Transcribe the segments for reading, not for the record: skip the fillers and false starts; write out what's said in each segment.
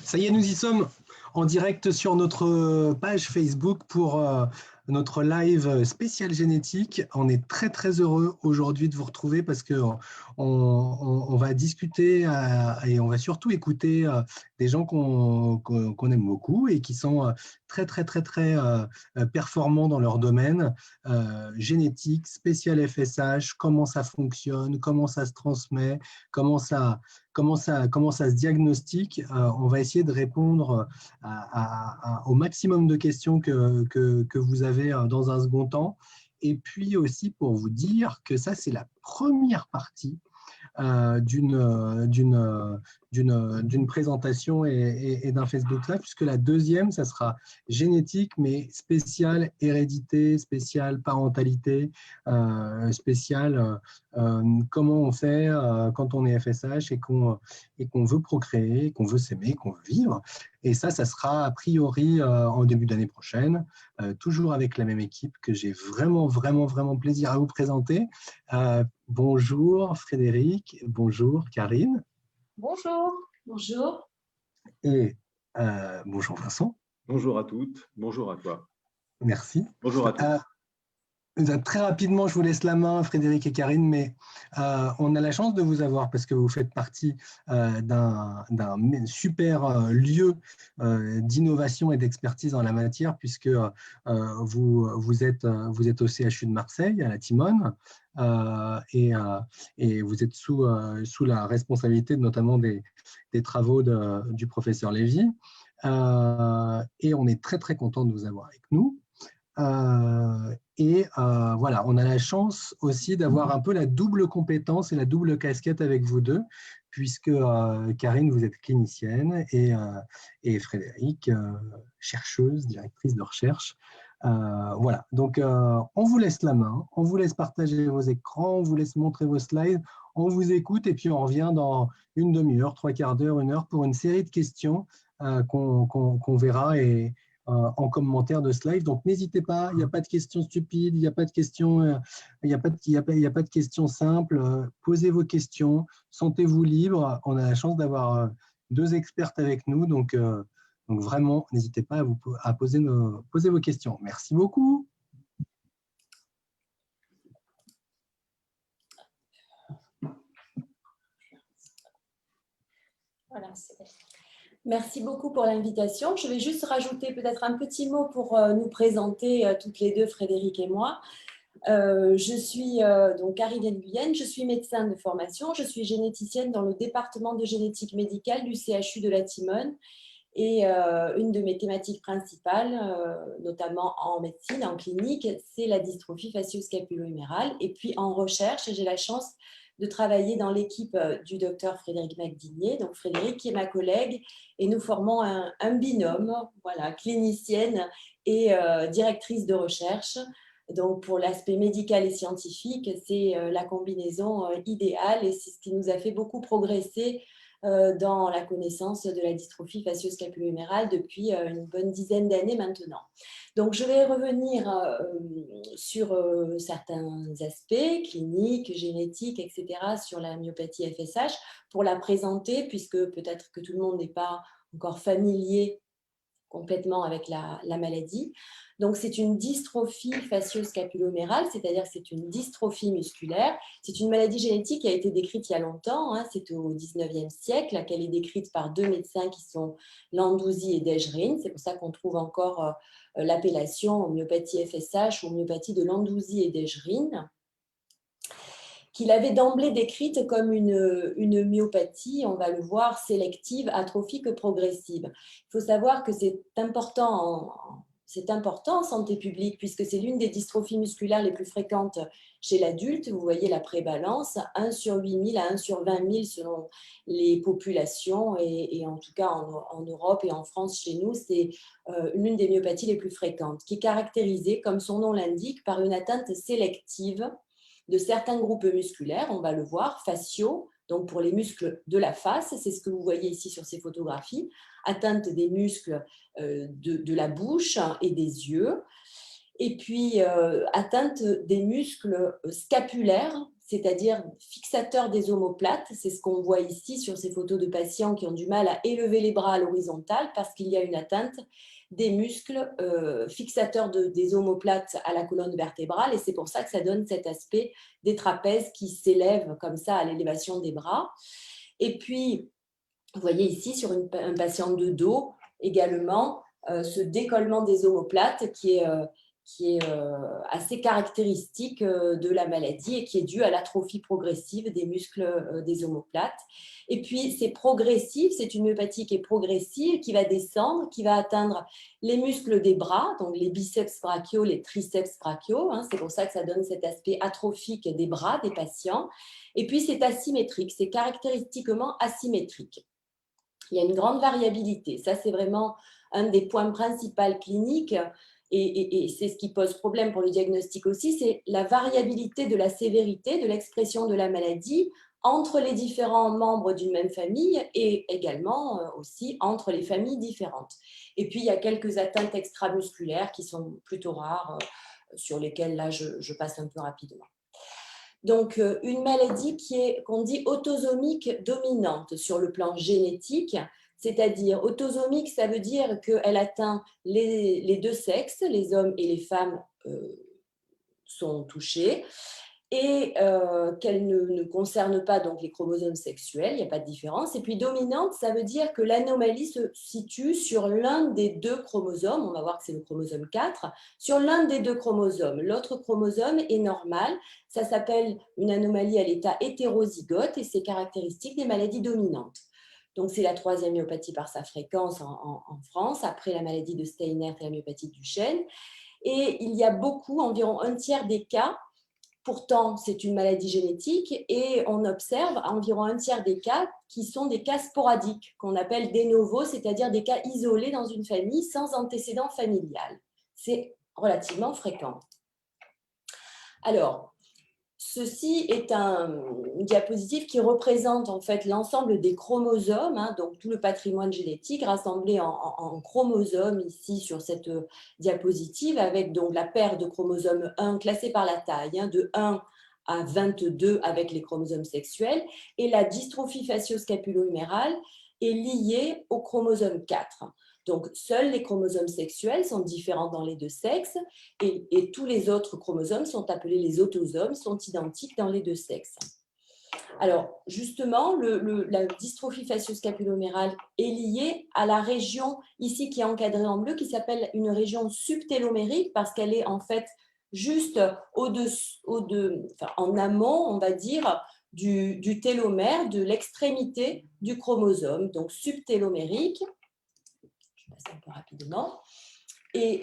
Ça y est, nous y sommes en direct sur notre page Facebook pour notre live spécial génétique. On est très très heureux aujourd'hui de vous retrouver parce que on va discuter et on va surtout écouter des gens qu'on aime beaucoup et qui sont très très très très performants dans leur domaine génétique, spécial FSH, comment ça fonctionne, comment ça se transmet, comment ça se diagnostique. On va essayer de répondre au maximum de questions que vous avez dans un second temps. Et puis aussi pour vous dire que ça, c'est la première partie d'une présentation et d'un Facebook Live, puisque la deuxième, ça sera génétique, mais spéciale hérédité, spéciale parentalité, spéciale comment on fait quand on est FSH et qu'on veut procréer, qu'on veut s'aimer, qu'on veut vivre. Et ça sera a priori en début d'année prochaine, toujours avec la même équipe que j'ai vraiment, vraiment, vraiment plaisir à vous présenter. Bonjour Frédéric, bonjour Karine. Bonjour. Bonjour. Et bonjour Vincent. Bonjour à toutes, bonjour à toi. Merci. Bonjour à tous. Très rapidement, je vous laisse la main, Frédéric et Karine, mais on a la chance de vous avoir parce que vous faites partie d'un super lieu d'innovation et d'expertise en la matière, puisque vous êtes au CHU de Marseille, à la Timone, et vous êtes sous la responsabilité notamment des travaux du professeur Lévy. Et on est très, très content de vous avoir avec nous. Voilà, on a la chance aussi d'avoir un peu la double compétence et la double casquette avec vous deux, puisque Karine, vous êtes clinicienne et Frédéric, chercheuse, directrice de recherche. Voilà, donc on vous laisse la main, on vous laisse partager vos écrans, on vous laisse montrer vos slides, on vous écoute et puis on revient dans une demi-heure, 3/4 d'heure, 1 heure pour une série de questions qu'on verra en commentaire de ce live. Donc, n'hésitez pas, il n'y a pas de questions stupides, il n'y a pas de questions, il y a pas de questions simples. Posez vos questions, sentez-vous libre. On a la chance d'avoir deux expertes avec nous, donc vraiment, n'hésitez pas à poser vos questions. Merci beaucoup. Voilà, merci beaucoup pour l'invitation. Je vais juste rajouter peut-être un petit mot pour nous présenter toutes les deux, Frédéric et moi. Je suis donc Karine Guyenne, je suis médecin de formation, je suis généticienne dans le département de génétique médicale du CHU de la Timone. Et une de mes thématiques principales, notamment en médecine, en clinique, c'est la dystrophie facio-scapulo-humérale. Et puis en recherche, j'ai la chance de travailler dans l'équipe du docteur Frédéric Macdinier, donc Frédéric qui est ma collègue, et nous formons un binôme, voilà, clinicienne et directrice de recherche. Donc pour l'aspect médical et scientifique, c'est la combinaison idéale et c'est ce qui nous a fait beaucoup progresser dans la connaissance de la dystrophie facio-scapulo-humérale depuis une bonne dizaine d'années maintenant. Donc, je vais revenir sur certains aspects cliniques, génétiques, etc., sur la myopathie FSH pour la présenter, puisque peut-être que tout le monde n'est pas encore familier complètement avec la maladie. Donc, c'est une dystrophie facio-scapulo-humérale, c'est-à-dire que c'est une dystrophie musculaire. C'est une maladie génétique qui a été décrite il y a longtemps, hein, c'est au 19e siècle, qu'elle est décrite par deux médecins qui sont Landouzy et Dejerine. C'est pour ça qu'on trouve encore l'appellation myopathie FSH ou myopathie de Landouzy et Dejerine, qu'il avait d'emblée décrite comme une myopathie, on va le voir, sélective, atrophique, progressive. Il faut savoir que c'est important en santé publique puisque c'est l'une des dystrophies musculaires les plus fréquentes chez l'adulte. Vous voyez la prévalence, 1 sur 8 000 à 1 sur 20 000 selon les populations et en tout cas en Europe et en France chez nous, c'est l'une des myopathies les plus fréquentes qui est caractérisée, comme son nom l'indique, par une atteinte sélective de certains groupes musculaires, on va le voir, faciaux, donc pour les muscles de la face, c'est ce que vous voyez ici sur ces photographies, atteinte des muscles de la bouche et des yeux, et puis atteinte des muscles scapulaires, c'est-à-dire fixateur des omoplates. C'est ce qu'on voit ici sur ces photos de patients qui ont du mal à élever les bras à l'horizontale parce qu'il y a une atteinte des muscles fixateurs des omoplates à la colonne vertébrale, et c'est pour ça que ça donne cet aspect des trapèzes qui s'élèvent comme ça à l'élévation des bras. Et puis, vous voyez ici sur un patient de dos également ce décollement des omoplates qui est assez caractéristique de la maladie et qui est due à l'atrophie progressive des muscles des omoplates. Et puis, c'est progressif, c'est une myopathie qui est progressive, qui va descendre, qui va atteindre les muscles des bras, donc les biceps brachiaux, les triceps brachiaux. C'est pour ça que ça donne cet aspect atrophique des bras des patients. Et puis, c'est asymétrique, c'est caractéristiquement asymétrique. Il y a une grande variabilité. Ça, c'est vraiment un des points principaux cliniques. Et c'est ce qui pose problème pour le diagnostic aussi, c'est la variabilité de la sévérité, de l'expression de la maladie entre les différents membres d'une même famille et également aussi entre les familles différentes. Et puis, il y a quelques atteintes extramusculaires qui sont plutôt rares, sur lesquelles là, je passe un peu rapidement. Donc, une maladie qu'on dit autosomique dominante sur le plan génétique, c'est-à-dire autosomique, ça veut dire qu'elle atteint les deux sexes, les hommes et les femmes sont touchés, et qu'elle ne concerne pas donc les chromosomes sexuels, il n'y a pas de différence. Et puis dominante, ça veut dire que l'anomalie se situe sur l'un des deux chromosomes, on va voir que c'est le chromosome 4, sur l'un des deux chromosomes. L'autre chromosome est normal, ça s'appelle une anomalie à l'état hétérozygote et c'est caractéristique des maladies dominantes. Donc, c'est la troisième myopathie par sa fréquence en France, après la maladie de Steiner et la myopathie de Duchenne. Et il y a environ un tiers des cas. Pourtant, c'est une maladie génétique et on observe environ un tiers des cas qui sont des cas sporadiques, qu'on appelle de novo, c'est-à-dire des cas isolés dans une famille sans antécédent familial. C'est relativement fréquent. Alors, ceci est une diapositive qui représente en fait l'ensemble des chromosomes, donc tout le patrimoine génétique rassemblé en chromosomes ici sur cette diapositive, avec donc la paire de chromosomes 1 classée par la taille, de 1 à 22 avec les chromosomes sexuels, et la dystrophie facio-scapulo-humérale est liée au chromosome 4. Donc, seuls les chromosomes sexuels sont différents dans les deux sexes et tous les autres chromosomes sont appelés les autosomes, sont identiques dans les deux sexes. Alors, justement, la dystrophie facio-scapulo-humérale est liée à la région ici qui est encadrée en bleu, qui s'appelle une région subtélomérique parce qu'elle est en fait juste en amont, on va dire, du télomère, de l'extrémité du chromosome, donc subtélomérique. Je passe un peu rapidement. Et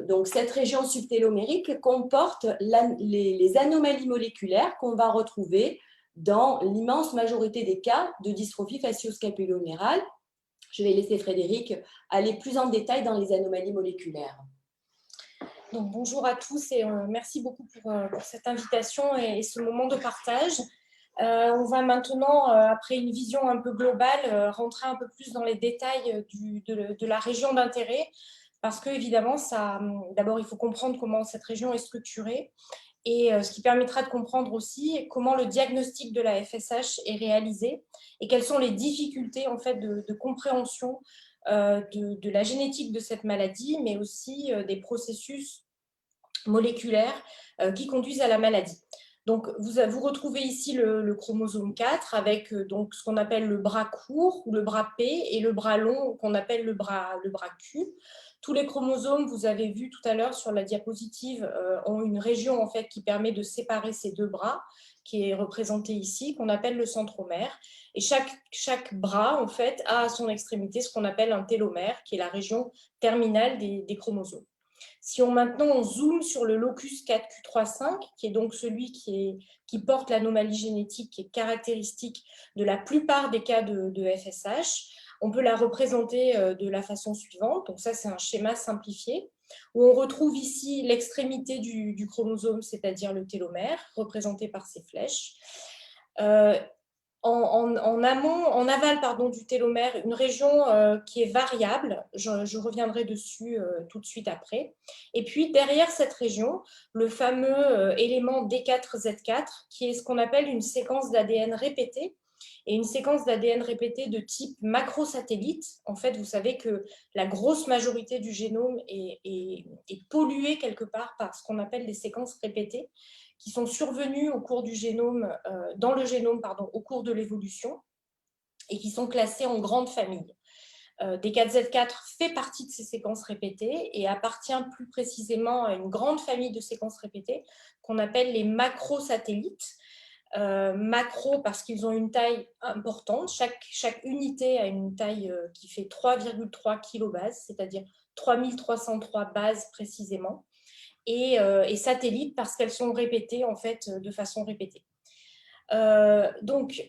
donc, cette région subtélomérique comporte les anomalies moléculaires qu'on va retrouver dans l'immense majorité des cas de dystrophie facio-scapulo-humérale. Je vais laisser Frédéric aller plus en détail dans les anomalies moléculaires. Donc, bonjour à tous et merci beaucoup pour cette invitation et ce moment de partage. On va maintenant, après une vision un peu globale, rentrer un peu plus dans les détails de la région d'intérêt, parce que évidemment, d'abord, il faut comprendre comment cette région est structurée et ce qui permettra de comprendre aussi comment le diagnostic de la FSH est réalisé et quelles sont les difficultés en fait de compréhension de la génétique de cette maladie, mais aussi des processus moléculaires qui conduisent à la maladie. Donc, vous retrouvez ici le chromosome 4 avec donc, ce qu'on appelle le bras court ou le bras P et le bras long qu'on appelle le bras Q. Tous les chromosomes, vous avez vu tout à l'heure sur la diapositive, ont une région en fait, qui permet de séparer ces deux bras, qui est représentée ici, qu'on appelle le centromère. Et chaque bras en fait, a à son extrémité ce qu'on appelle un télomère, qui est la région terminale des chromosomes. Si maintenant on zoome sur le locus 4q35, qui est donc celui qui porte l'anomalie génétique qui est caractéristique de la plupart des cas de FSH, on peut la représenter de la façon suivante. Donc ça, c'est un schéma simplifié, où on retrouve ici l'extrémité du chromosome, c'est-à-dire le télomère, représenté par ces flèches. en amont, en aval pardon, du télomère, une région qui est variable. Je reviendrai dessus tout de suite après. Et puis derrière cette région, le fameux élément D4Z4, qui est ce qu'on appelle une séquence d'ADN répétée. Et une séquence d'ADN répétée de type macrosatellite. En fait, vous savez que la grosse majorité du génome est polluée quelque part par ce qu'on appelle des séquences répétées, qui sont survenues au cours du génome, dans le génome au cours de l'évolution, et qui sont classées en grandes familles. D4Z4 fait partie de ces séquences répétées et appartient plus précisément à une grande famille de séquences répétées qu'on appelle les macrosatellites. Macro parce qu'ils ont une taille importante. Chaque unité a une taille qui fait 3,3 kilobases, c'est-à-dire 3303 bases précisément. Et satellites parce qu'elles sont répétées en fait de façon répétée. Donc,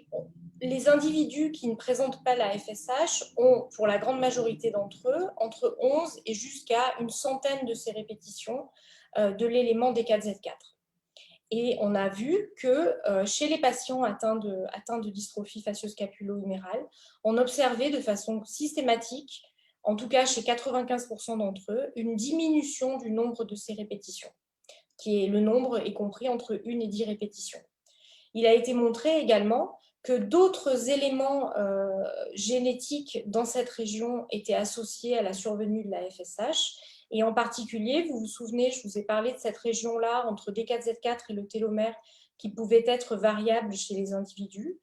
les individus qui ne présentent pas la FSH ont, pour la grande majorité d'entre eux, entre 11 et jusqu'à une centaine de ces répétitions de l'élément D4Z4. Et on a vu que chez les patients atteints de dystrophie facioscapulo-humérale, on observait de façon systématique, en tout cas chez 95% d'entre eux, une diminution du nombre de ces répétitions, qui est le nombre est compris entre 1 et 10 répétitions. Il a été montré également que d'autres éléments génétiques dans cette région étaient associés à la survenue de la FSH. Et en particulier, vous vous souvenez, je vous ai parlé de cette région-là entre D4Z4 et le télomère qui pouvait être variable chez les individus.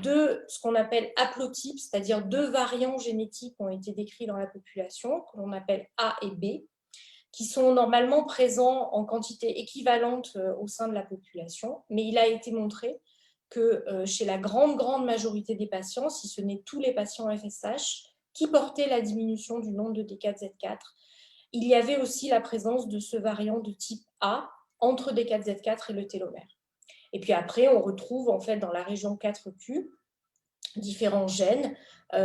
Deux, ce qu'on appelle haplotypes, c'est-à-dire 2 variants génétiques ont été décrits dans la population, que l'on appelle A et B, qui sont normalement présents en quantité équivalente au sein de la population. Mais il a été montré que chez la grande majorité des patients, si ce n'est tous les patients FSH, qui portaient la diminution du nombre de D4Z4, il y avait aussi la présence de ce variant de type A entre D4Z4 et le télomère. Et puis après, on retrouve en fait dans la région 4Q différents gènes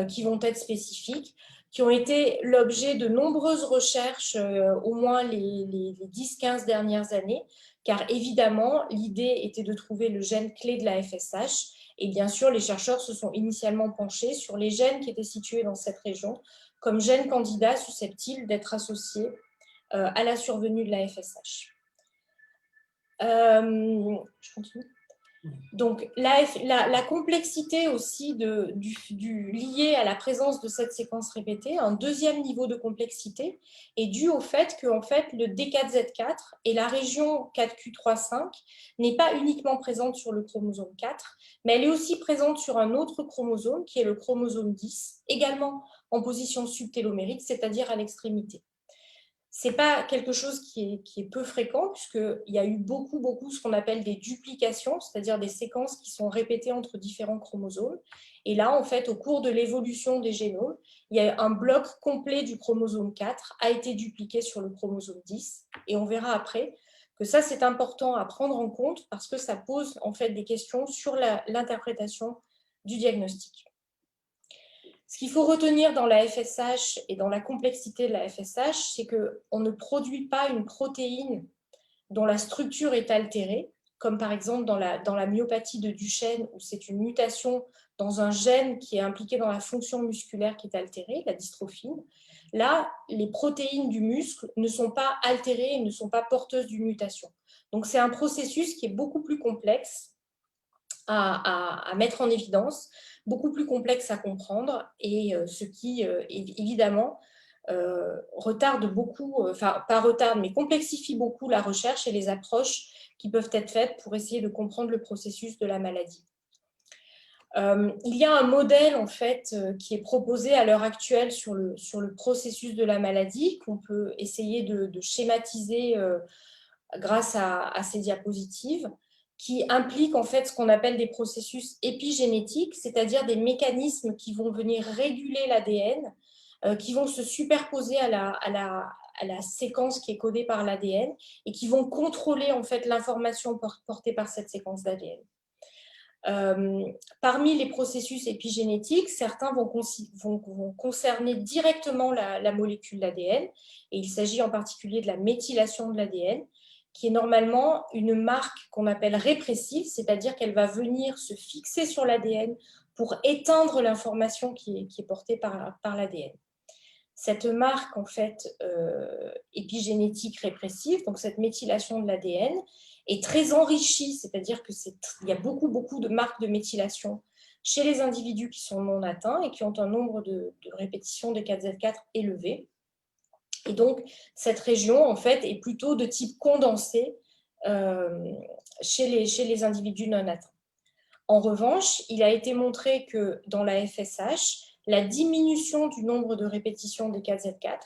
qui vont être spécifiques, qui ont été l'objet de nombreuses recherches au moins les 10-15 dernières années, car évidemment, l'idée était de trouver le gène clé de la FSH. Et bien sûr, les chercheurs se sont initialement penchés sur les gènes qui étaient situés dans cette région comme gènes candidats susceptibles d'être associés à la survenue de la FSH. Je continue. Donc, la complexité aussi liée à la présence de cette séquence répétée, un deuxième niveau de complexité, est dû au fait que en fait, le D4Z4 et la région 4Q35 n'est pas uniquement présente sur le chromosome 4, mais elle est aussi présente sur un autre chromosome qui est le chromosome 10, également en position subtélomérique, c'est-à-dire à l'extrémité. Ce n'est pas quelque chose qui est peu fréquent, puisqu'il y a eu beaucoup ce qu'on appelle des duplications, c'est-à-dire des séquences qui sont répétées entre différents chromosomes. Et là, en fait, au cours de l'évolution des génomes, il y a un bloc complet du chromosome 4 a été dupliqué sur le chromosome 10. Et on verra après que ça, c'est important à prendre en compte parce que ça pose en fait des questions sur l'interprétation du diagnostic. Ce qu'il faut retenir dans la FSH et dans la complexité de la FSH, c'est qu'on ne produit pas une protéine dont la structure est altérée, comme par exemple dans la myopathie de Duchenne, où c'est une mutation dans un gène qui est impliqué dans la fonction musculaire qui est altérée, la dystrophine. Là, les protéines du muscle ne sont pas altérées et ne sont pas porteuses d'une mutation. Donc, c'est un processus qui est beaucoup plus complexe à mettre en évidence, beaucoup plus complexe à comprendre et ce qui, évidemment, retarde beaucoup, enfin pas retarde, mais complexifie beaucoup la recherche et les approches qui peuvent être faites pour essayer de comprendre le processus de la maladie. Il y a un modèle en fait qui est proposé à l'heure actuelle sur le processus de la maladie qu'on peut essayer de schématiser grâce à ces diapositives, qui implique en fait ce qu'on appelle des processus épigénétiques, c'est-à-dire des mécanismes qui vont venir réguler l'ADN, qui vont se superposer à la séquence qui est codée par l'ADN et qui vont contrôler en fait l'information portée par cette séquence d'ADN. Parmi les processus épigénétiques, certains vont concerner directement la molécule d'ADN, et il s'agit en particulier de la méthylation de l'ADN, qui est normalement une marque qu'on appelle répressive, c'est-à-dire qu'elle va venir se fixer sur l'ADN pour éteindre l'information qui est portée par l'ADN. Cette marque, en fait, épigénétique répressive, donc cette méthylation de l'ADN, est très enrichie, c'est-à-dire qu'il y a beaucoup de marques de méthylation chez les individus qui sont non atteints et qui ont un nombre de répétitions de 4Z4 élevé. Et donc, cette région, en fait, est plutôt de type condensé chez les individus non atteints. En revanche, il a été montré que dans la FSH, la diminution du nombre de répétitions des 4Z4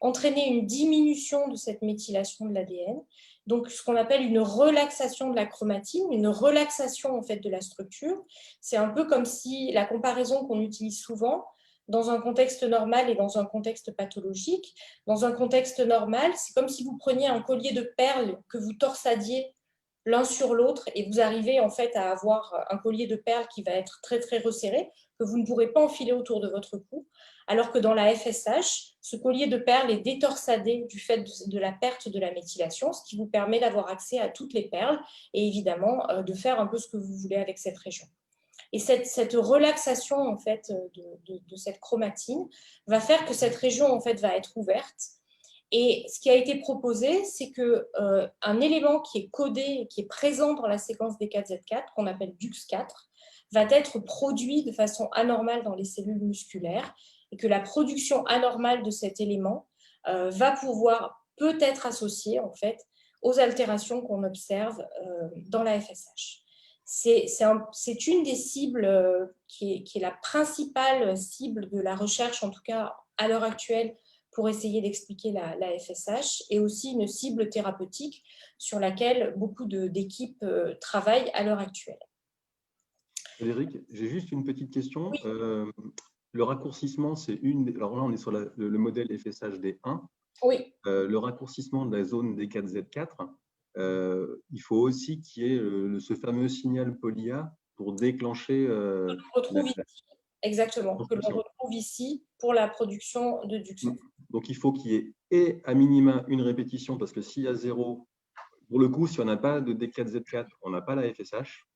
entraînait une diminution de cette méthylation de l'ADN, donc ce qu'on appelle une relaxation de la chromatine, une relaxation en fait de la structure. C'est un peu comme si la comparaison qu'on utilise souvent dans un contexte normal et dans un contexte pathologique. Dans un contexte normal, c'est comme si vous preniez un collier de perles que vous torsadiez l'un sur l'autre et vous arrivez en fait à avoir un collier de perles qui va être très très resserré, que vous ne pourrez pas enfiler autour de votre cou, alors que dans la FSH, ce collier de perles est détorsadé du fait de la perte de la méthylation, ce qui vous permet d'avoir accès à toutes les perles et évidemment de faire un peu ce que vous voulez avec cette région. Et cette relaxation en fait de cette chromatine va faire que cette région en fait va être ouverte. Et ce qui a été proposé, c'est qu'un élément qui est codé, qui est présent dans la séquence des 4Z4, qu'on appelle DUX4, va être produit de façon anormale dans les cellules musculaires et que la production anormale de cet élément va pouvoir peut-être associée en fait aux altérations qu'on observe dans la FSH. C'est une des cibles qui est la principale cible de la recherche, en tout cas à l'heure actuelle, pour essayer d'expliquer la FSH, et aussi une cible thérapeutique sur laquelle beaucoup d'équipes travaillent à l'heure actuelle. Frédéric, j'ai juste une petite question. Oui. Le raccourcissement, c'est une… Alors là, on est sur le modèle FSH D1. Oui. Le raccourcissement de la zone D4Z4, il faut aussi qu'il y ait ce fameux signal POLIA pour déclencher… On le retrouve ici. Exactement, que l'on retrouve ici pour la production de DUX4. Donc, il faut qu'il y ait et à minima une répétition, parce que s'il y a 0, pour le coup, si on n'a pas de D4Z4, on n'a pas la FSH.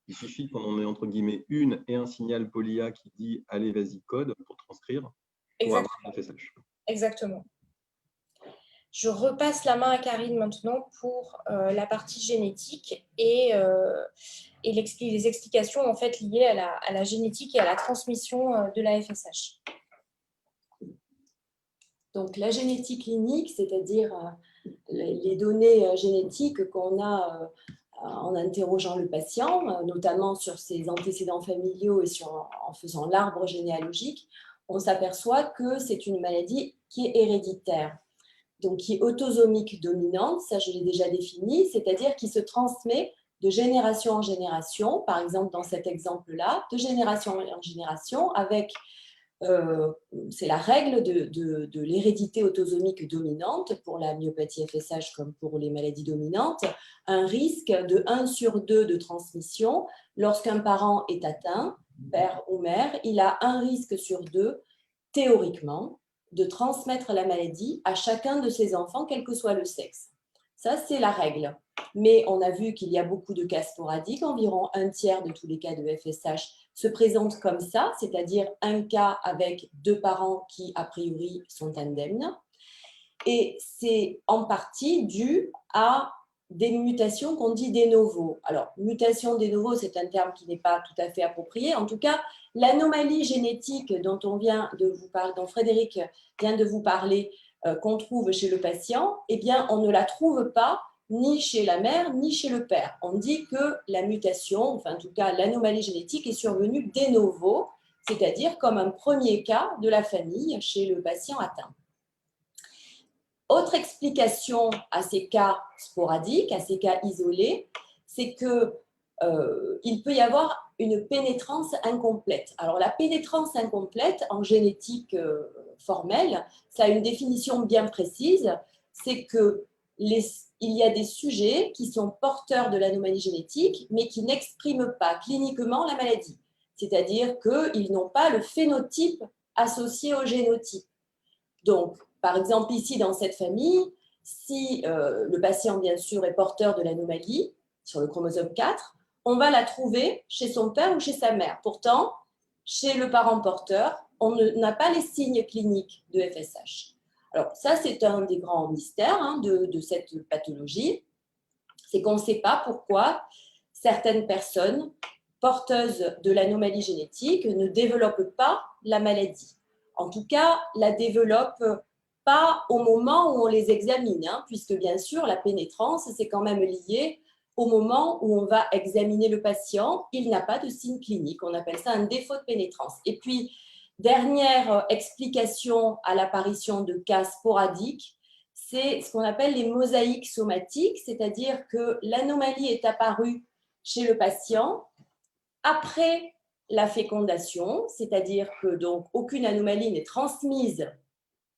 Il suffit qu'on en ait entre guillemets une et un signal POLIA qui dit « allez, vas-y, code » pour transcrire, pour avoir la FSH. Exactement. Je repasse la main à Karine maintenant pour la partie génétique et les explications en fait, liées à la génétique et à la transmission de la FSH. Donc, la génétique clinique, c'est-à-dire les données génétiques qu'on a en interrogeant le patient, notamment sur ses antécédents familiaux et en faisant l'arbre généalogique, on s'aperçoit que c'est une maladie qui est héréditaire, donc qui est autosomique dominante, ça je l'ai déjà défini, c'est-à-dire qui se transmet de génération en génération, par exemple dans cet exemple-là, de génération en génération avec... c'est la règle de l'hérédité autosomique dominante pour la myopathie FSH comme pour les maladies dominantes, un risque de 1 sur 2 de transmission. Lorsqu'un parent est atteint, père ou mère, il a un risque sur 2, théoriquement, de transmettre la maladie à chacun de ses enfants, quel que soit le sexe. Ça, c'est la règle. Mais on a vu qu'il y a beaucoup de cas sporadiques, environ 1/3 de tous les cas de FSH se présentent comme ça, c'est-à-dire un cas avec 2 parents qui, a priori, sont indemnes. Et c'est en partie dû à des mutations qu'on dit de novo. Alors, mutation de novo, c'est un terme qui n'est pas tout à fait approprié. En tout cas, l'anomalie génétique dont Frédéric vient de vous parler, qu'on trouve chez le patient, eh bien, on ne la trouve pas ni chez la mère, ni chez le père. On dit que la mutation, enfin en tout cas l'anomalie génétique est survenue de novo, c'est-à-dire comme un premier cas de la famille chez le patient atteint. Autre explication à ces cas sporadiques, à ces cas isolés, c'est qu'il peut y avoir une pénétrance incomplète. Alors la pénétrance incomplète en génétique formelle, ça a une définition bien précise, c'est que il y a des sujets qui sont porteurs de l'anomalie génétique, mais qui n'expriment pas cliniquement la maladie. C'est-à-dire qu'ils n'ont pas le phénotype associé au génotype. Donc, par exemple, ici, dans cette famille, Si le patient, bien sûr, est porteur de l'anomalie sur le chromosome 4, on va la trouver chez son père ou chez sa mère. Pourtant, chez le parent porteur, on n'a pas les signes cliniques de FSH. Alors ça, c'est un des grands mystères de cette pathologie, c'est qu'on ne sait pas pourquoi certaines personnes porteuses de l'anomalie génétique ne développent pas la maladie. En tout cas, la développent pas au moment où on les examine, puisque bien sûr, la pénétrance, c'est quand même lié au moment où on va examiner le patient. Il n'a pas de signe clinique. On appelle ça un défaut de pénétrance. Et puis, dernière explication à l'apparition de cas sporadiques, c'est ce qu'on appelle les mosaïques somatiques, c'est-à-dire que l'anomalie est apparue chez le patient après la fécondation, c'est-à-dire que donc aucune anomalie n'est transmise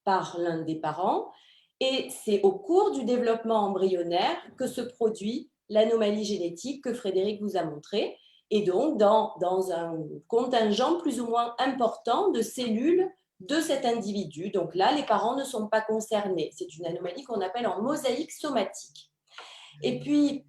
par l'un des parents, et c'est au cours du développement embryonnaire que se produit l'anomalie génétique que Frédéric vous a montré, et donc dans un contingent plus ou moins important de cellules de cet individu. Donc là, les parents ne sont pas concernés. C'est une anomalie qu'on appelle en mosaïque somatique. Et puis,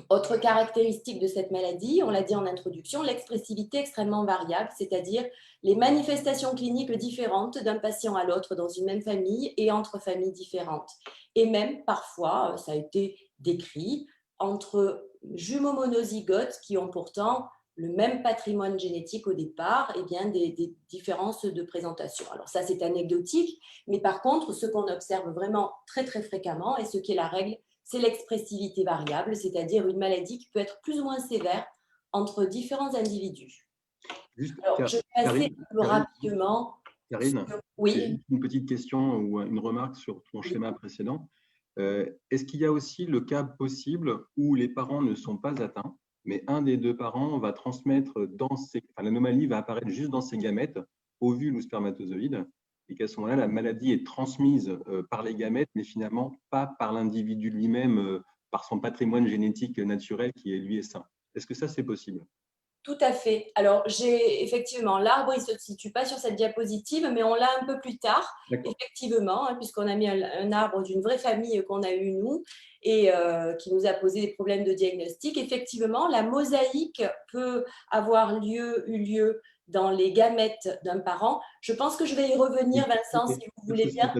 autre caractéristique de cette maladie, on l'a dit en introduction, l'expressivité extrêmement variable, c'est-à-dire les manifestations cliniques différentes d'un patient à l'autre dans une même famille et entre familles différentes. Et même parfois, ça a été décrit, entre jumeaux monozygotes qui ont pourtant le même patrimoine génétique au départ, et bien des différences de présentation. Alors ça, c'est anecdotique, mais par contre, ce qu'on observe vraiment très très fréquemment, et ce qui est la règle, c'est l'expressivité variable, c'est-à-dire une maladie qui peut être plus ou moins sévère entre différents individus. Alors, je vais passer rapidement. Karine, oui. Une petite question ou une remarque sur ton schéma précédent. Est-ce qu'il y a aussi le cas possible où les parents ne sont pas atteints, mais un des deux parents va transmettre l'anomalie va apparaître juste dans ses gamètes, ovules ou spermatozoïdes, et qu'à ce moment-là, la maladie est transmise par les gamètes, mais finalement pas par l'individu lui-même, par son patrimoine génétique naturel qui est lui est sain. Est-ce que ça, c'est possible? Tout à fait. Alors, j'ai effectivement, l'arbre, il ne se situe pas sur cette diapositive, mais on l'a un peu plus tard, effectivement, puisqu'on a mis un arbre d'une vraie famille qu'on a eu, nous, et qui nous a posé des problèmes de diagnostic. Effectivement, la mosaïque peut avoir eu lieu dans les gamètes d'un parent. Je pense que je vais y revenir, Vincent, si vous voulez bien,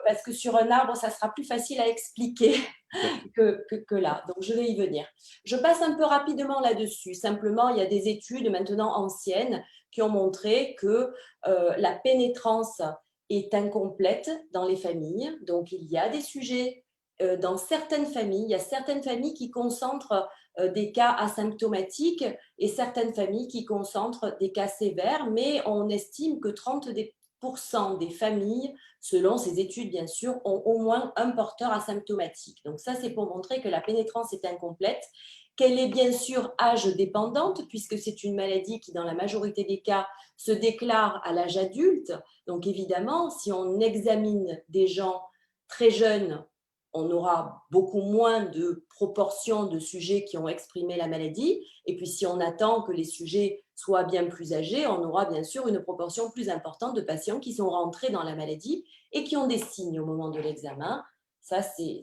parce que sur un arbre, ça sera plus facile à expliquer que là. Donc, je vais y venir. Je passe un peu rapidement là-dessus. Simplement, il y a des études maintenant anciennes qui ont montré que la pénétrance est incomplète dans les familles. Donc, il y a des sujets dans certaines familles. Il y a certaines familles qui concentrent des cas asymptomatiques et certaines familles qui concentrent des cas sévères, mais on estime que 30% des familles, selon ces études bien sûr, ont au moins un porteur asymptomatique. Donc ça, c'est pour montrer que la pénétrance est incomplète, qu'elle est bien sûr âge dépendante, puisque c'est une maladie qui, dans la majorité des cas, se déclare à l'âge adulte. Donc évidemment, si on examine des gens très jeunes, on aura beaucoup moins de proportions de sujets qui ont exprimé la maladie. Et puis, si on attend que les sujets soient bien plus âgés, on aura bien sûr une proportion plus importante de patients qui sont rentrés dans la maladie et qui ont des signes au moment de l'examen. Ça, c'est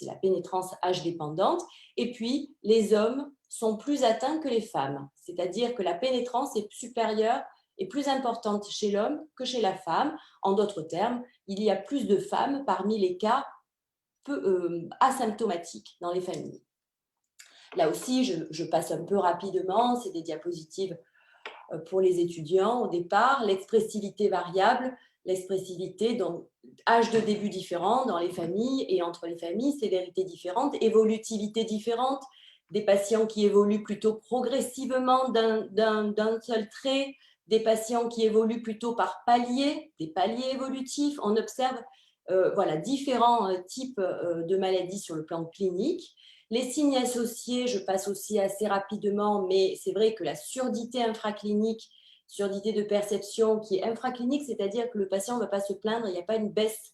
la pénétrance âge dépendante. Et puis, les hommes sont plus atteints que les femmes. C'est-à-dire que la pénétrance est supérieure et plus importante chez l'homme que chez la femme. En d'autres termes, il y a plus de femmes parmi les cas asymptomatiques dans les familles. Là aussi, je passe un peu rapidement, c'est des diapositives pour les étudiants au départ. L'expressivité variable, l'expressivité, donc âge de début différent dans les familles et entre les familles, sévérité différente, évolutivité différente, des patients qui évoluent plutôt progressivement d'un seul trait, des patients qui évoluent plutôt par paliers, des paliers évolutifs. On observe différents types de maladies sur le plan clinique. Les signes associés, je passe aussi assez rapidement, mais c'est vrai que la surdité infraclinique, surdité de perception qui est infraclinique, c'est-à-dire que le patient ne va pas se plaindre, il n'y a pas une baisse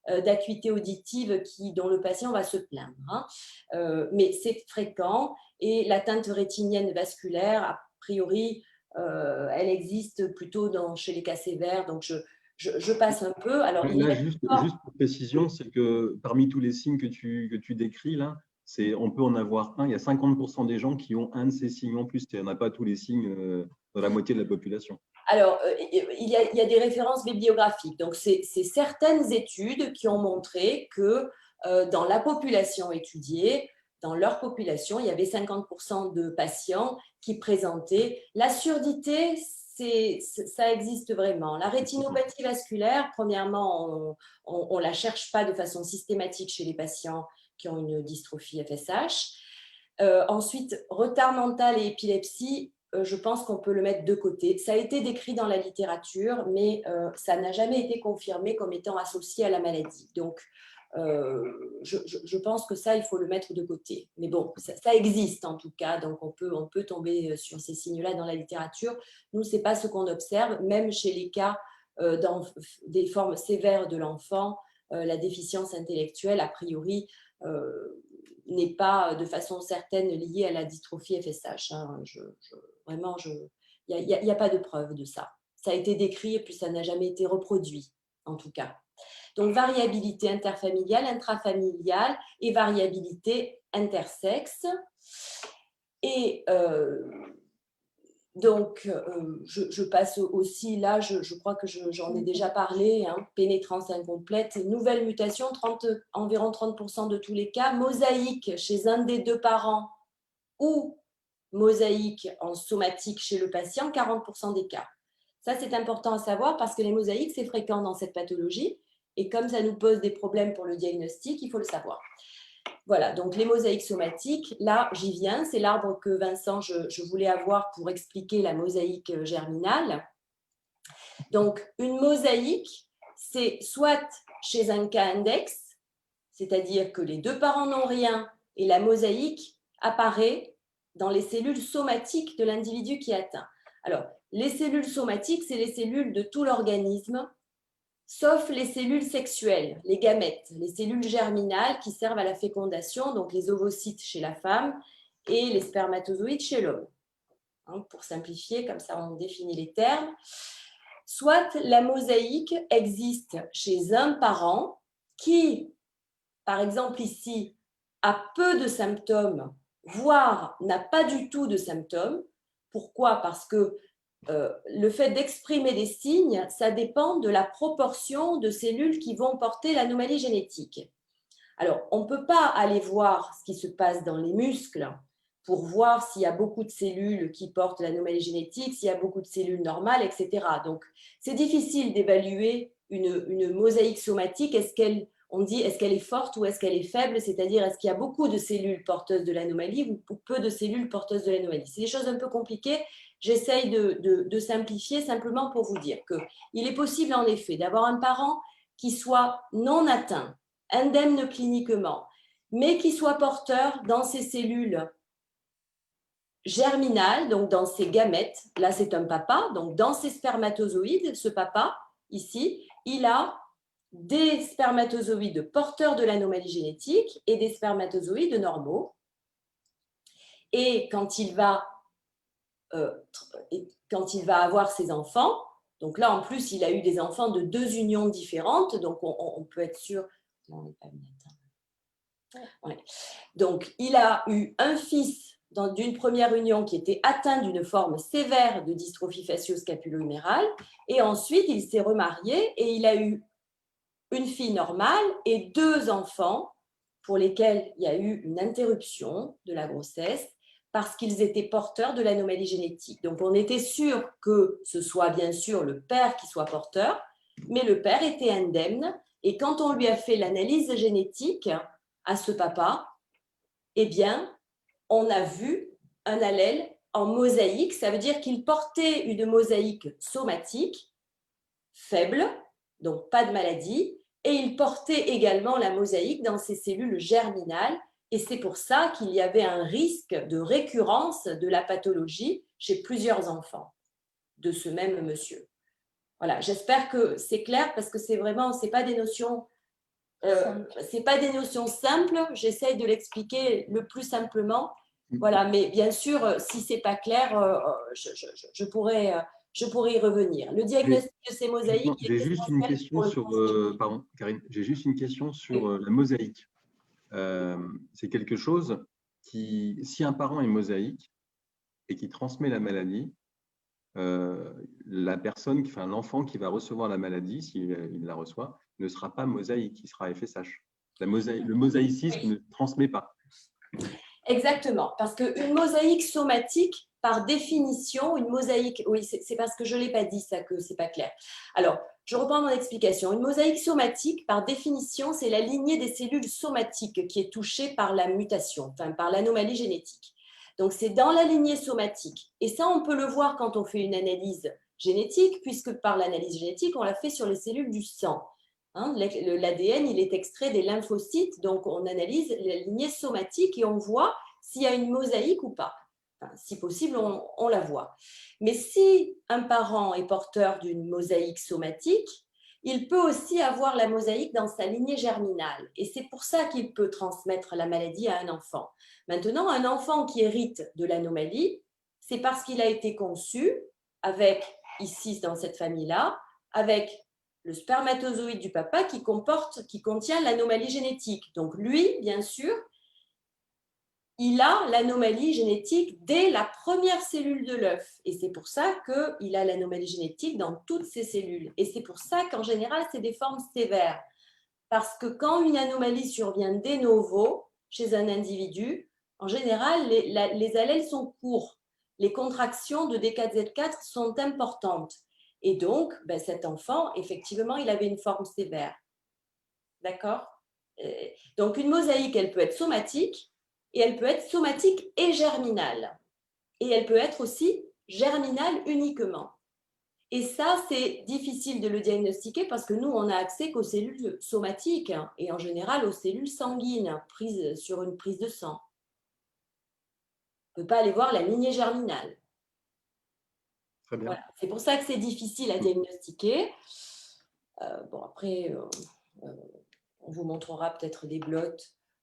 d'acuité auditive dont le patient va se plaindre. Mais c'est fréquent. Et l'atteinte rétinienne vasculaire, a priori, elle existe plutôt chez les cas sévères. Donc, Je passe un peu. Alors, là, juste pour précision, c'est que parmi tous les signes que tu décris, là, on peut en avoir un. Il y a 50% des gens qui ont un de ces signes en plus. Il n'y en a pas tous les signes dans la moitié de la population. Alors, il y a des références bibliographiques. Donc, c'est certaines études qui ont montré que dans la population étudiée, dans leur population, il y avait 50% de patients qui présentaient la surdité. Ça existe vraiment. La rétinopathie vasculaire, premièrement, on ne la cherche pas de façon systématique chez les patients qui ont une dystrophie FSH. Ensuite, retard mental et épilepsie, je pense qu'on peut le mettre de côté. Ça a été décrit dans la littérature, mais ça n'a jamais été confirmé comme étant associé à la maladie. Donc, je pense que ça, il faut le mettre de côté. Mais bon, ça existe en tout cas, donc on peut tomber sur ces signes-là dans la littérature. Nous, ce n'est pas ce qu'on observe, même chez les cas dans des formes sévères de l'enfant, la déficience intellectuelle, a priori, n'est pas de façon certaine liée à la dystrophie FSH. Hein. Vraiment, il n'y a pas de preuve de ça. Ça a été décrit et puis ça n'a jamais été reproduit, en tout cas. Donc, variabilité interfamiliale, intrafamiliale et variabilité intersexe. Et donc, je passe aussi, là, je crois que j'en ai déjà parlé, hein, pénétrance incomplète, nouvelle mutation, environ 30% de tous les cas, mosaïque chez un des deux parents ou mosaïque en somatique chez le patient, 40% des cas. Ça, c'est important à savoir parce que les mosaïques, c'est fréquent dans cette pathologie. Et comme ça nous pose des problèmes pour le diagnostic, il faut le savoir. Voilà, donc les mosaïques somatiques, là, j'y viens. C'est l'arbre que Vincent, je voulais avoir pour expliquer la mosaïque germinale. Donc, une mosaïque, c'est soit chez un cas index, c'est-à-dire que les deux parents n'ont rien et la mosaïque apparaît dans les cellules somatiques de l'individu qui est atteint. Alors, les cellules somatiques, c'est les cellules de tout l'organisme, sauf les cellules sexuelles, les gamètes, les cellules germinales qui servent à la fécondation, donc les ovocytes chez la femme et les spermatozoïdes chez l'homme. Hein, pour simplifier, comme ça on définit les termes. Soit la mosaïque existe chez un parent qui, par exemple ici, a peu de symptômes, voire n'a pas du tout de symptômes. Pourquoi ? Parce que le fait d'exprimer des signes, ça dépend de la proportion de cellules qui vont porter l'anomalie génétique. Alors, on ne peut pas aller voir ce qui se passe dans les muscles pour voir s'il y a beaucoup de cellules qui portent l'anomalie génétique, s'il y a beaucoup de cellules normales, etc. Donc, c'est difficile d'évaluer une mosaïque somatique. Est-ce qu'elle est forte ou est-ce qu'elle est faible? C'est-à-dire, est-ce qu'il y a beaucoup de cellules porteuses de l'anomalie ou peu de cellules porteuses de l'anomalie? C'est des choses un peu compliquées. J'essaye de simplifier simplement pour vous dire qu'il est possible en effet d'avoir un parent qui soit non atteint, indemne cliniquement, mais qui soit porteur dans ses cellules germinales, donc dans ses gamètes. Là, c'est un papa. Donc, dans ses spermatozoïdes, ce papa, ici, il a des spermatozoïdes porteurs de l'anomalie génétique et des spermatozoïdes normaux. Et quand il va avoir ses enfants, donc là en plus il a eu des enfants de deux unions différentes, donc on peut être sûr. Non, on n'est pas bien. Ouais. Donc il a eu un fils d'une première union qui était atteint d'une forme sévère de dystrophie facio-scapulo-humérale, et ensuite il s'est remarié et il a eu une fille normale et deux enfants pour lesquels il y a eu une interruption de la grossesse parce qu'ils étaient porteurs de l'anomalie génétique. Donc, on était sûr que ce soit bien sûr le père qui soit porteur, mais le père était indemne. Et quand on lui a fait l'analyse génétique à ce papa, eh bien, on a vu un allèle en mosaïque. Ça veut dire qu'il portait une mosaïque somatique faible, donc pas de maladie, et il portait également la mosaïque dans ses cellules germinales. Et c'est pour ça qu'il y avait un risque de récurrence de la pathologie chez plusieurs enfants de ce même monsieur. Voilà, j'espère que c'est clair parce que c'est pas des notions, c'est pas des notions simples. J'essaye de l'expliquer le plus simplement. Voilà, mais bien sûr, si c'est pas clair, je pourrais je pourrais y revenir. Le diagnostic de ces mosaïques… J'ai juste une question sur… pardon, Karine, j'ai juste une question sur la mosaïque. C'est quelque chose qui, si un parent est mosaïque et qui transmet la maladie, la personne, enfin l'enfant qui va recevoir la maladie, s'il la reçoit, ne sera pas mosaïque, il sera FSH. Le mosaïcisme ne transmet pas. Exactement, parce qu'une mosaïque somatique, par définition, une mosaïque, oui, c'est parce que je ne l'ai pas dit ça que ce n'est pas clair. Alors, je reprends mon explication. Une mosaïque somatique, par définition, c'est la lignée des cellules somatiques qui est touchée par la mutation, enfin par l'anomalie génétique. Donc, c'est dans la lignée somatique. Et ça, on peut le voir quand on fait une analyse génétique, puisque par l'analyse génétique, on l'a fait sur les cellules du sang. L'ADN, il est extrait des lymphocytes, donc on analyse la lignée somatique et on voit s'il y a une mosaïque ou pas. Enfin, si possible, on la voit. Mais si un parent est porteur d'une mosaïque somatique, il peut aussi avoir la mosaïque dans sa lignée germinale. Et c'est pour ça qu'il peut transmettre la maladie à un enfant. Maintenant, un enfant qui hérite de l'anomalie, c'est parce qu'il a été conçu avec, ici dans cette famille-là, avec le spermatozoïde du papa qui contient l'anomalie génétique. Donc lui, bien sûr, il a l'anomalie génétique dès la première cellule de l'œuf. Et c'est pour ça qu'il a l'anomalie génétique dans toutes ses cellules. Et c'est pour ça qu'en général, c'est des formes sévères. Parce que quand une anomalie survient de novo chez un individu, en général, les allèles sont courts. Les contractions de D4Z4 sont importantes. Et donc, cet enfant, effectivement, il avait une forme sévère. D'accord ? Donc, une mosaïque, elle peut être somatique, et elle peut être somatique et germinale. Et elle peut être aussi germinale uniquement. Et ça, c'est difficile de le diagnostiquer parce que nous, on n'a accès qu'aux cellules somatiques et en général aux cellules sanguines prises sur une prise de sang. On ne peut pas aller voir la lignée germinale. Très bien. Voilà. C'est pour ça que c'est difficile à diagnostiquer. Bon, après, on vous montrera peut-être des blots,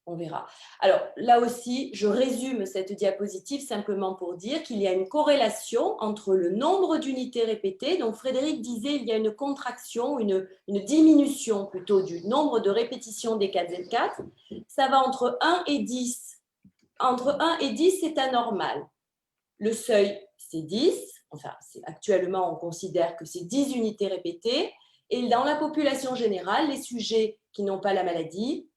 on verra. Alors, là aussi, je résume cette diapositive simplement pour dire qu'il y a une corrélation entre le nombre d'unités répétées. Donc, Frédéric disait qu'il y a une contraction, une diminution plutôt du nombre de répétitions des 4Z4. Ça va entre 1 et 10. Entre 1 et 10, c'est anormal. Le seuil, c'est 10. Enfin, actuellement, on considère que c'est 10 unités répétées. Et dans la population générale, les sujets qui n'ont pas la maladie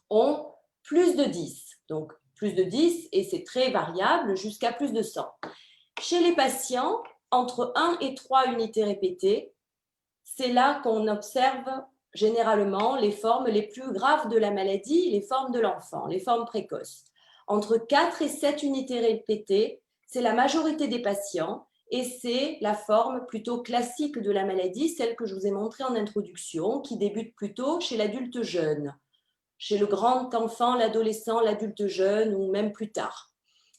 ont plus de 10. Donc, plus de 10, et c'est très variable, jusqu'à plus de 100. Chez les patients, entre 1 et 3 unités répétées, c'est là qu'on observe généralement les formes les plus graves de la maladie, les formes de l'enfant, les formes précoces. Entre 4 et 7 unités répétées, c'est la majorité des patients et c'est la forme plutôt classique de la maladie, celle que je vous ai montrée en introduction, qui débute plutôt chez l'adulte jeune, chez le grand enfant, l'adolescent, l'adulte jeune ou même plus tard.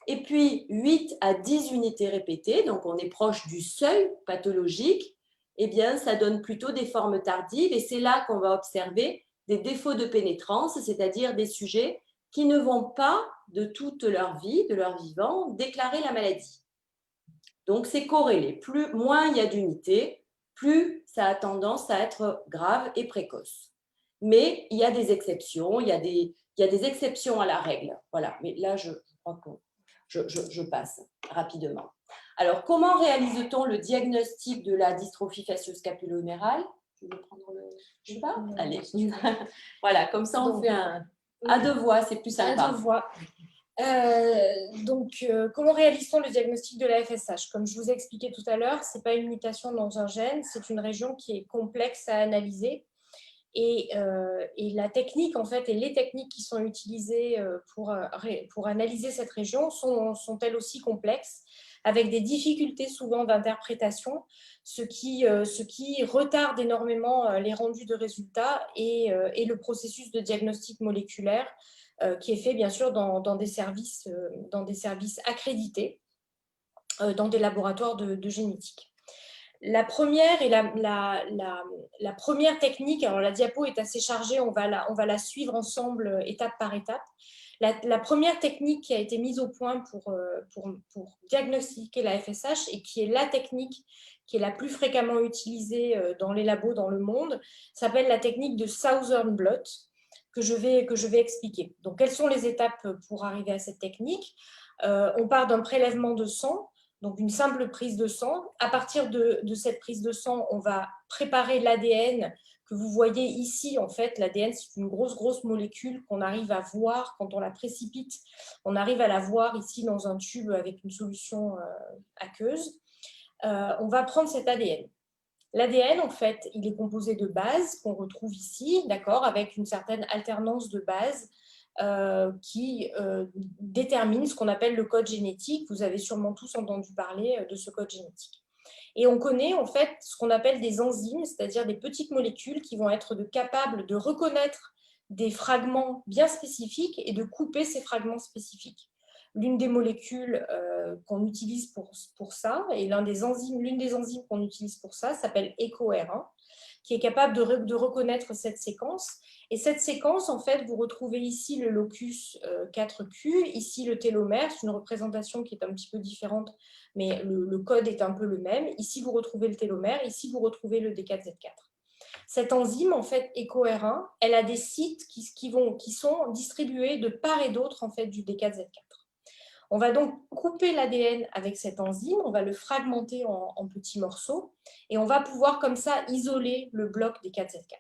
Et puis 8 à 10 unités répétées, donc on est proche du seuil pathologique, eh bien ça donne plutôt des formes tardives et c'est là qu'on va observer des défauts de pénétrance, c'est-à-dire des sujets qui ne vont pas de toute leur vie, de leur vivant, déclarer la maladie. Donc c'est corrélé, moins il y a d'unités, plus ça a tendance à être grave et précoce. Mais il y a des exceptions, il y a des exceptions à la règle. Voilà, mais là je crois que je passe rapidement. Alors, comment réalise-t-on le diagnostic de la dystrophie facioscapulomérale? Je vais prendre le… Je sais pas. Allez. Voilà, comme ça on fait à deux voix, c'est plus sympa. À deux voix. Comment réalise-t-on le diagnostic de la FSH? Comme je vous ai expliqué tout à l'heure, ce n'est pas une mutation dans un gène, c'est une région qui est complexe à analyser. Et la technique, en fait, et les techniques qui sont utilisées pour analyser cette région sont elles aussi complexes, avec des difficultés souvent d'interprétation, ce qui retarde énormément les rendus de résultats et le processus de diagnostic moléculaire qui est fait bien sûr dans des services accrédités, dans des laboratoires de génétique. La première technique, alors la diapo est assez chargée, on va la suivre ensemble étape par étape. La première technique qui a été mise au point pour diagnostiquer la FSH et qui est la technique qui est la plus fréquemment utilisée dans les labos dans le monde, s'appelle la technique de Southern Blot, que je vais expliquer. Donc, quelles sont les étapes pour arriver à cette technique? On part d'un prélèvement de sang, donc une simple prise de sang. À partir de cette prise de sang, on va préparer l'ADN que vous voyez ici. En fait, l'ADN, c'est une grosse molécule qu'on arrive à voir quand on la précipite. On arrive à la voir ici dans un tube avec une solution aqueuse. On va prendre cet ADN. L'ADN, en fait, il est composé de bases qu'on retrouve ici, d'accord, avec une certaine alternance de bases qui détermine ce qu'on appelle le code génétique. Vous avez sûrement tous entendu parler de ce code génétique. Et on connaît en fait ce qu'on appelle des enzymes, c'est-à-dire des petites molécules qui vont être capables de reconnaître des fragments bien spécifiques et de couper ces fragments spécifiques. L'une des molécules qu'on utilise pour ça, et l'une des enzymes qu'on utilise pour ça s'appelle EcoR1, qui est capable de reconnaître cette séquence. Et cette séquence, en fait, vous retrouvez ici le locus 4Q, ici le télomère, c'est une représentation qui est un petit peu différente, mais le code est un peu le même. Ici, vous retrouvez le télomère, ici, vous retrouvez le D4Z4. Cette enzyme, en fait, EcoR1, elle a des sites qui sont distribués de part et d'autre, en fait, du D4Z4. On va donc couper l'ADN avec cette enzyme, on va le fragmenter en petits morceaux et on va pouvoir comme ça isoler le bloc des 4Z4.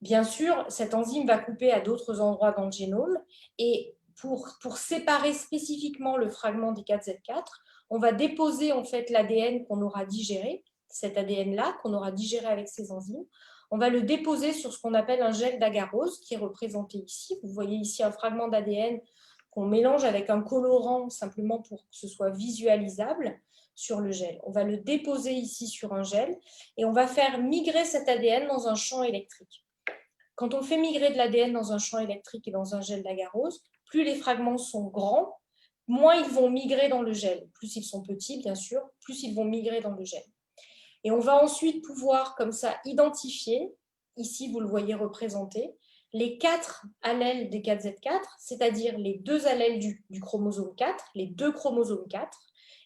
Bien sûr, cette enzyme va couper à d'autres endroits dans le génome et pour séparer spécifiquement le fragment des 4Z4, on va déposer en fait l'ADN qu'on aura digéré, cet ADN-là qu'on aura digéré avec ces enzymes. On va le déposer sur ce qu'on appelle un gel d'agarose qui est représenté ici. Vous voyez ici un fragment d'ADN qu'on mélange avec un colorant simplement pour que ce soit visualisable sur le gel. On va le déposer ici sur un gel et on va faire migrer cet ADN dans un champ électrique. Quand on fait migrer de l'ADN dans un champ électrique et dans un gel d'agarose, plus les fragments sont grands, moins ils vont migrer dans le gel. Plus ils sont petits, bien sûr, plus ils vont migrer dans le gel. Et on va ensuite pouvoir comme ça identifier, ici vous le voyez représenté, les 4 allèles des 4Z4, c'est-à-dire les 2 allèles du chromosome 4, les 2 chromosomes 4,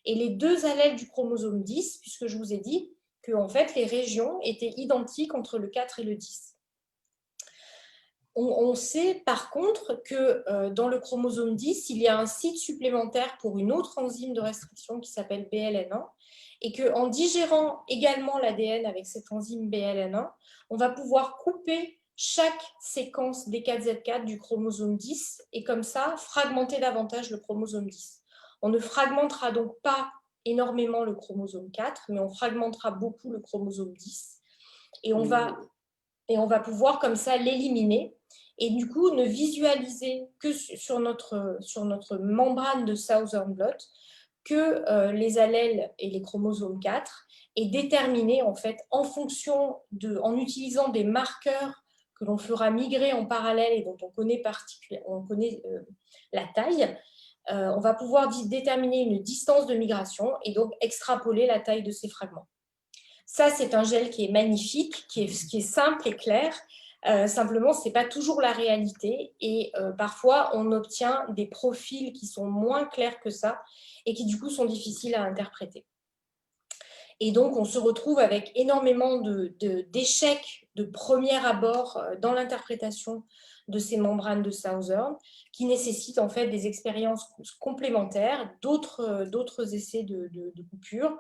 et les 2 allèles du chromosome 10, puisque je vous ai dit que en fait, les régions étaient identiques entre le 4 et le 10. On sait par contre que dans le chromosome 10, il y a un site supplémentaire pour une autre enzyme de restriction qui s'appelle BLN1, et qu'en digérant également l'ADN avec cette enzyme BLN1, on va pouvoir couper chaque séquence des 4Z4 du chromosome 10 et comme ça fragmenter davantage le chromosome 10. On ne fragmentera donc pas énormément le chromosome 4, mais on fragmentera beaucoup le chromosome 10 et on va pouvoir comme ça l'éliminer et du coup ne visualiser que sur notre membrane de Southern Blot que les allèles et les chromosomes 4 et déterminer en fait en utilisant des marqueurs que l'on fera migrer en parallèle et dont on connaît la taille, on va pouvoir déterminer une distance de migration et donc extrapoler la taille de ces fragments. Ça, c'est un gel qui est magnifique, qui est simple et clair. Simplement, ce n'est pas toujours la réalité et parfois, on obtient des profils qui sont moins clairs que ça et qui, du coup, sont difficiles à interpréter. Et donc, on se retrouve avec énormément d'échecs de premier abord dans l'interprétation de ces membranes de Southern qui nécessitent en fait des expériences complémentaires, d'autres essais de coupure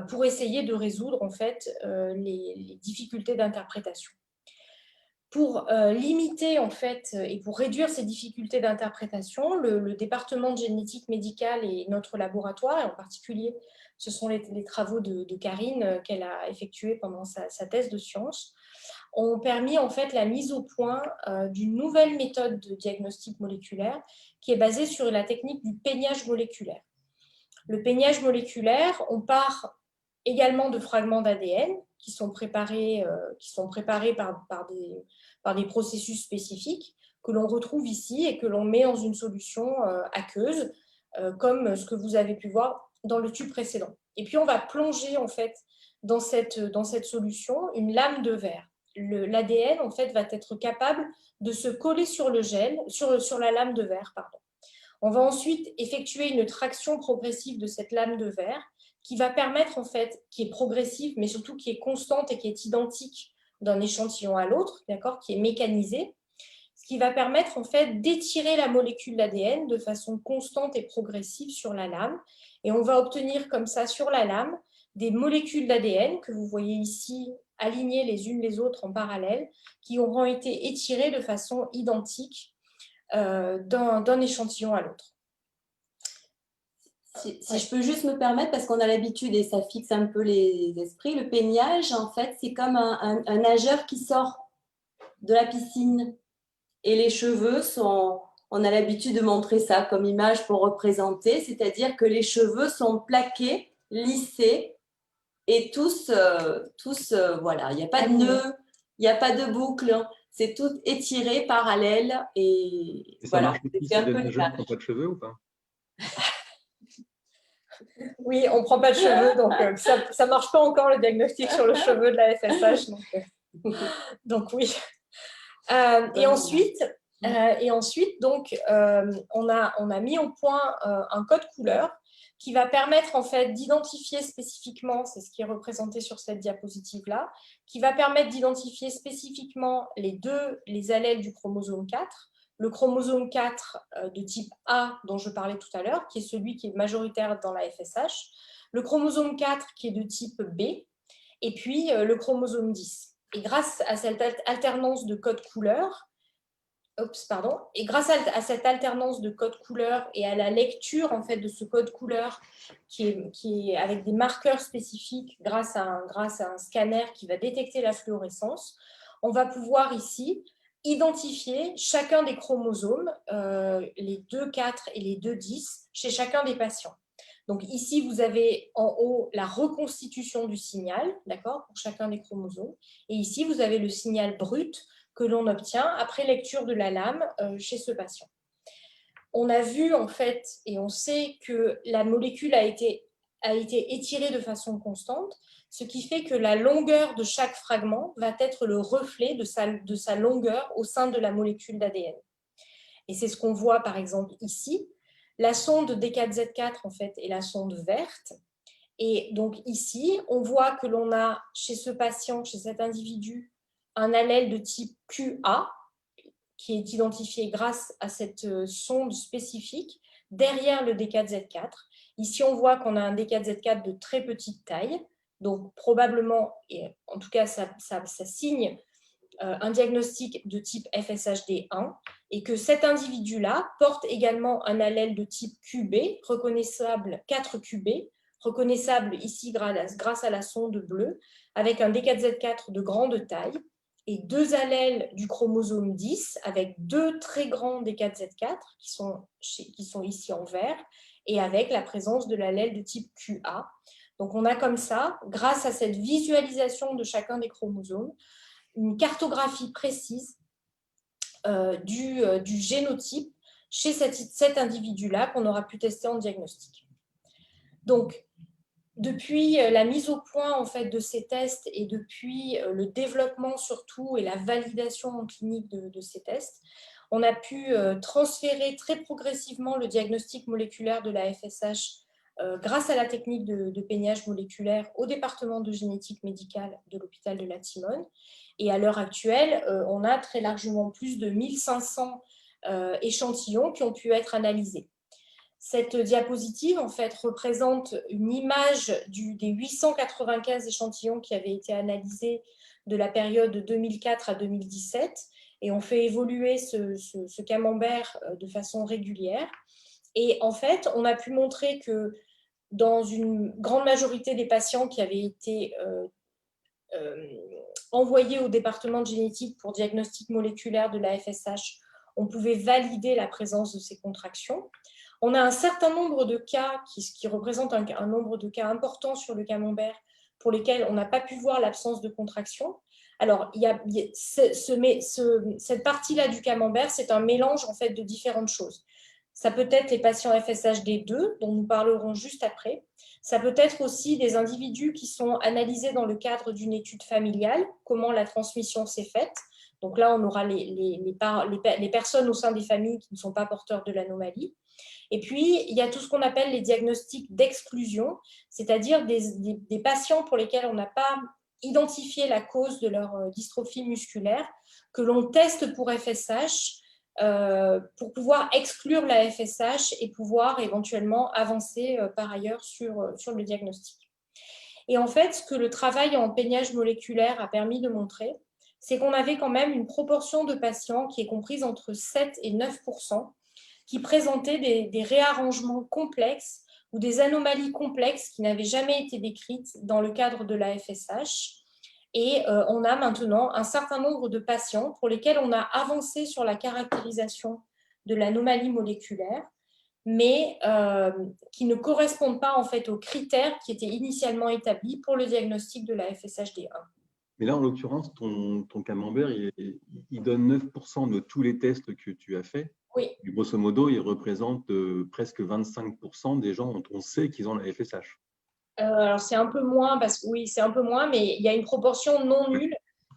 pour essayer de résoudre en fait les difficultés d'interprétation. Pour limiter en fait et pour réduire ces difficultés d'interprétation, le département de génétique médicale et notre laboratoire, et en particulier ce sont les travaux de Karine qu'elle a effectués pendant sa thèse de sciences, ont permis en fait la mise au point d'une nouvelle méthode de diagnostic moléculaire qui est basée sur la technique du peignage moléculaire. Le peignage moléculaire, on part également de fragments d'ADN qui sont préparés par des processus spécifiques que l'on retrouve ici et que l'on met dans une solution aqueuse, comme ce que vous avez pu voir dans le tube précédent. Et puis, on va plonger en fait dans cette solution une lame de verre. L'ADN en fait va être capable de se coller sur le gel, sur la lame de verre, pardon. On va ensuite effectuer une traction progressive de cette lame de verre qui va permettre, en fait, qui est progressive, mais surtout qui est constante et qui est identique d'un échantillon à l'autre, d'accord, qui est mécanisée, ce qui va permettre, en fait, d'étirer la molécule d'ADN de façon constante et progressive sur la lame. Et on va obtenir comme ça, sur la lame, des molécules d'ADN que vous voyez ici alignées les unes les autres en parallèle, qui auront été étirées de façon identique d'un échantillon à l'autre. Si je peux juste me permettre, parce qu'on a l'habitude et ça fixe un peu les esprits, le peignage, en fait, c'est comme un nageur qui sort de la piscine. Et les cheveux sont, on a l'habitude de montrer ça comme image pour représenter, c'est-à-dire que les cheveux sont plaqués, lissés, et tous voilà, il n'y a pas de nœud, il n'y a pas de boucle, c'est tout étiré, parallèle, et ça voilà. marche aussi si les nageurs n'ont pas de cheveux ou pas? Oui, on ne prend pas de cheveux, donc ça ne marche pas encore le diagnostic sur le cheveu de la FSH. Donc oui. Et ensuite, donc, on a mis au point un code couleur qui va permettre en fait d'identifier spécifiquement, c'est ce qui est représenté sur cette diapositive-là, qui va permettre d'identifier spécifiquement les allèles du chromosome 4, le chromosome 4 de type A dont je parlais tout à l'heure, qui est celui qui est majoritaire dans la FSH, le chromosome 4 qui est de type B, et puis le chromosome 10. Et grâce à cette alternance de code couleur, et grâce à cette alternance de code couleur et à la lecture en fait de ce code couleur qui est avec des marqueurs spécifiques grâce à un scanner qui va détecter la fluorescence, on va pouvoir ici identifier chacun des chromosomes, les 2,4 et les 2,10 chez chacun des patients. Donc ici, vous avez en haut la reconstitution du signal, d'accord, pour chacun des chromosomes. Et ici, vous avez le signal brut que l'on obtient après lecture de la lame chez ce patient. On a vu en fait, et on sait que la molécule a été étirée de façon constante, ce qui fait que la longueur de chaque fragment va être le reflet de sa longueur au sein de la molécule d'ADN. Et c'est ce qu'on voit par exemple ici. La sonde D4Z4 en fait est la sonde verte. Et donc ici, on voit que l'on a chez ce patient, chez cet individu, un allèle de type QA qui est identifié grâce à cette sonde spécifique derrière le D4Z4. Ici, on voit qu'on a un D4Z4 de très petite taille, donc probablement, et en tout cas ça signe un diagnostic de type FSHD1 et que cet individu-là porte également un allèle de type QB, reconnaissable 4QB, reconnaissable ici grâce à la sonde bleue, avec un D4Z4 de grande taille et 2 allèles du chromosome 10 avec 2 très grands D4Z4 qui sont ici en vert et avec la présence de l'allèle de type QA. Donc on a comme ça, grâce à cette visualisation de chacun des chromosomes, une cartographie précise du génotype chez cet individu-là qu'on aura pu tester en diagnostic. Donc, depuis la mise au point en fait, de ces tests et depuis le développement surtout et la validation en clinique de ces tests, on a pu transférer très progressivement le diagnostic moléculaire de la FSH grâce à la technique de peignage moléculaire au département de génétique médicale de l'hôpital de la Timone. Et à l'heure actuelle, on a très largement plus de 1500 échantillons qui ont pu être analysés. Cette diapositive, en fait, représente une image des 895 échantillons qui avaient été analysés de la période de 2004 à 2017. Et on fait évoluer ce camembert de façon régulière. Et en fait, on a pu montrer que dans une grande majorité des patients qui avaient été envoyés au département de génétique pour diagnostic moléculaire de la FSH, on pouvait valider la présence de ces contractions. On a un certain nombre de cas qui représentent un nombre de cas important sur le camembert pour lesquels on n'a pas pu voir l'absence de contraction. Alors, cette partie-là du camembert, c'est un mélange en fait, de différentes choses. Ça peut être les patients FSHD2, dont nous parlerons juste après. Ça peut être aussi des individus qui sont analysés dans le cadre d'une étude familiale, comment la transmission s'est faite. Donc là, on aura les personnes au sein des familles qui ne sont pas porteurs de l'anomalie. Et puis, il y a tout ce qu'on appelle les diagnostics d'exclusion, c'est-à-dire des patients pour lesquels on n'a pas identifié la cause de leur dystrophie musculaire, que l'on teste pour FSH, pour pouvoir exclure la FSH et pouvoir éventuellement avancer par ailleurs sur le diagnostic. Et en fait, ce que le travail en peignage moléculaire a permis de montrer, c'est qu'on avait quand même une proportion de patients qui est comprise entre 7 et 9%, qui présentaient des réarrangements complexes ou des anomalies complexes qui n'avaient jamais été décrites dans le cadre de la FSH. Et on a maintenant un certain nombre de patients pour lesquels on a avancé sur la caractérisation de l'anomalie moléculaire, mais qui ne correspondent pas en fait aux critères qui étaient initialement établis pour le diagnostic de la FSHD1. Mais là, en l'occurrence, ton camembert, il donne 9% de tous les tests que tu as faits. Oui. Et grosso modo, il représente presque 25% des gens dont on sait qu'ils ont la FSH. Alors, c'est un peu moins, c'est un peu moins, mais il y a une proportion non nulle,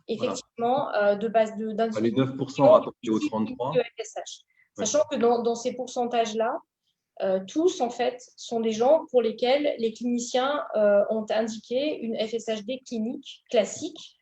effectivement, de base d'individus. Les 9% rapportés aux 33. De FSH. Sachant que dans ces pourcentages-là, tous, en fait, sont des gens pour lesquels les cliniciens ont indiqué une FSHD clinique classique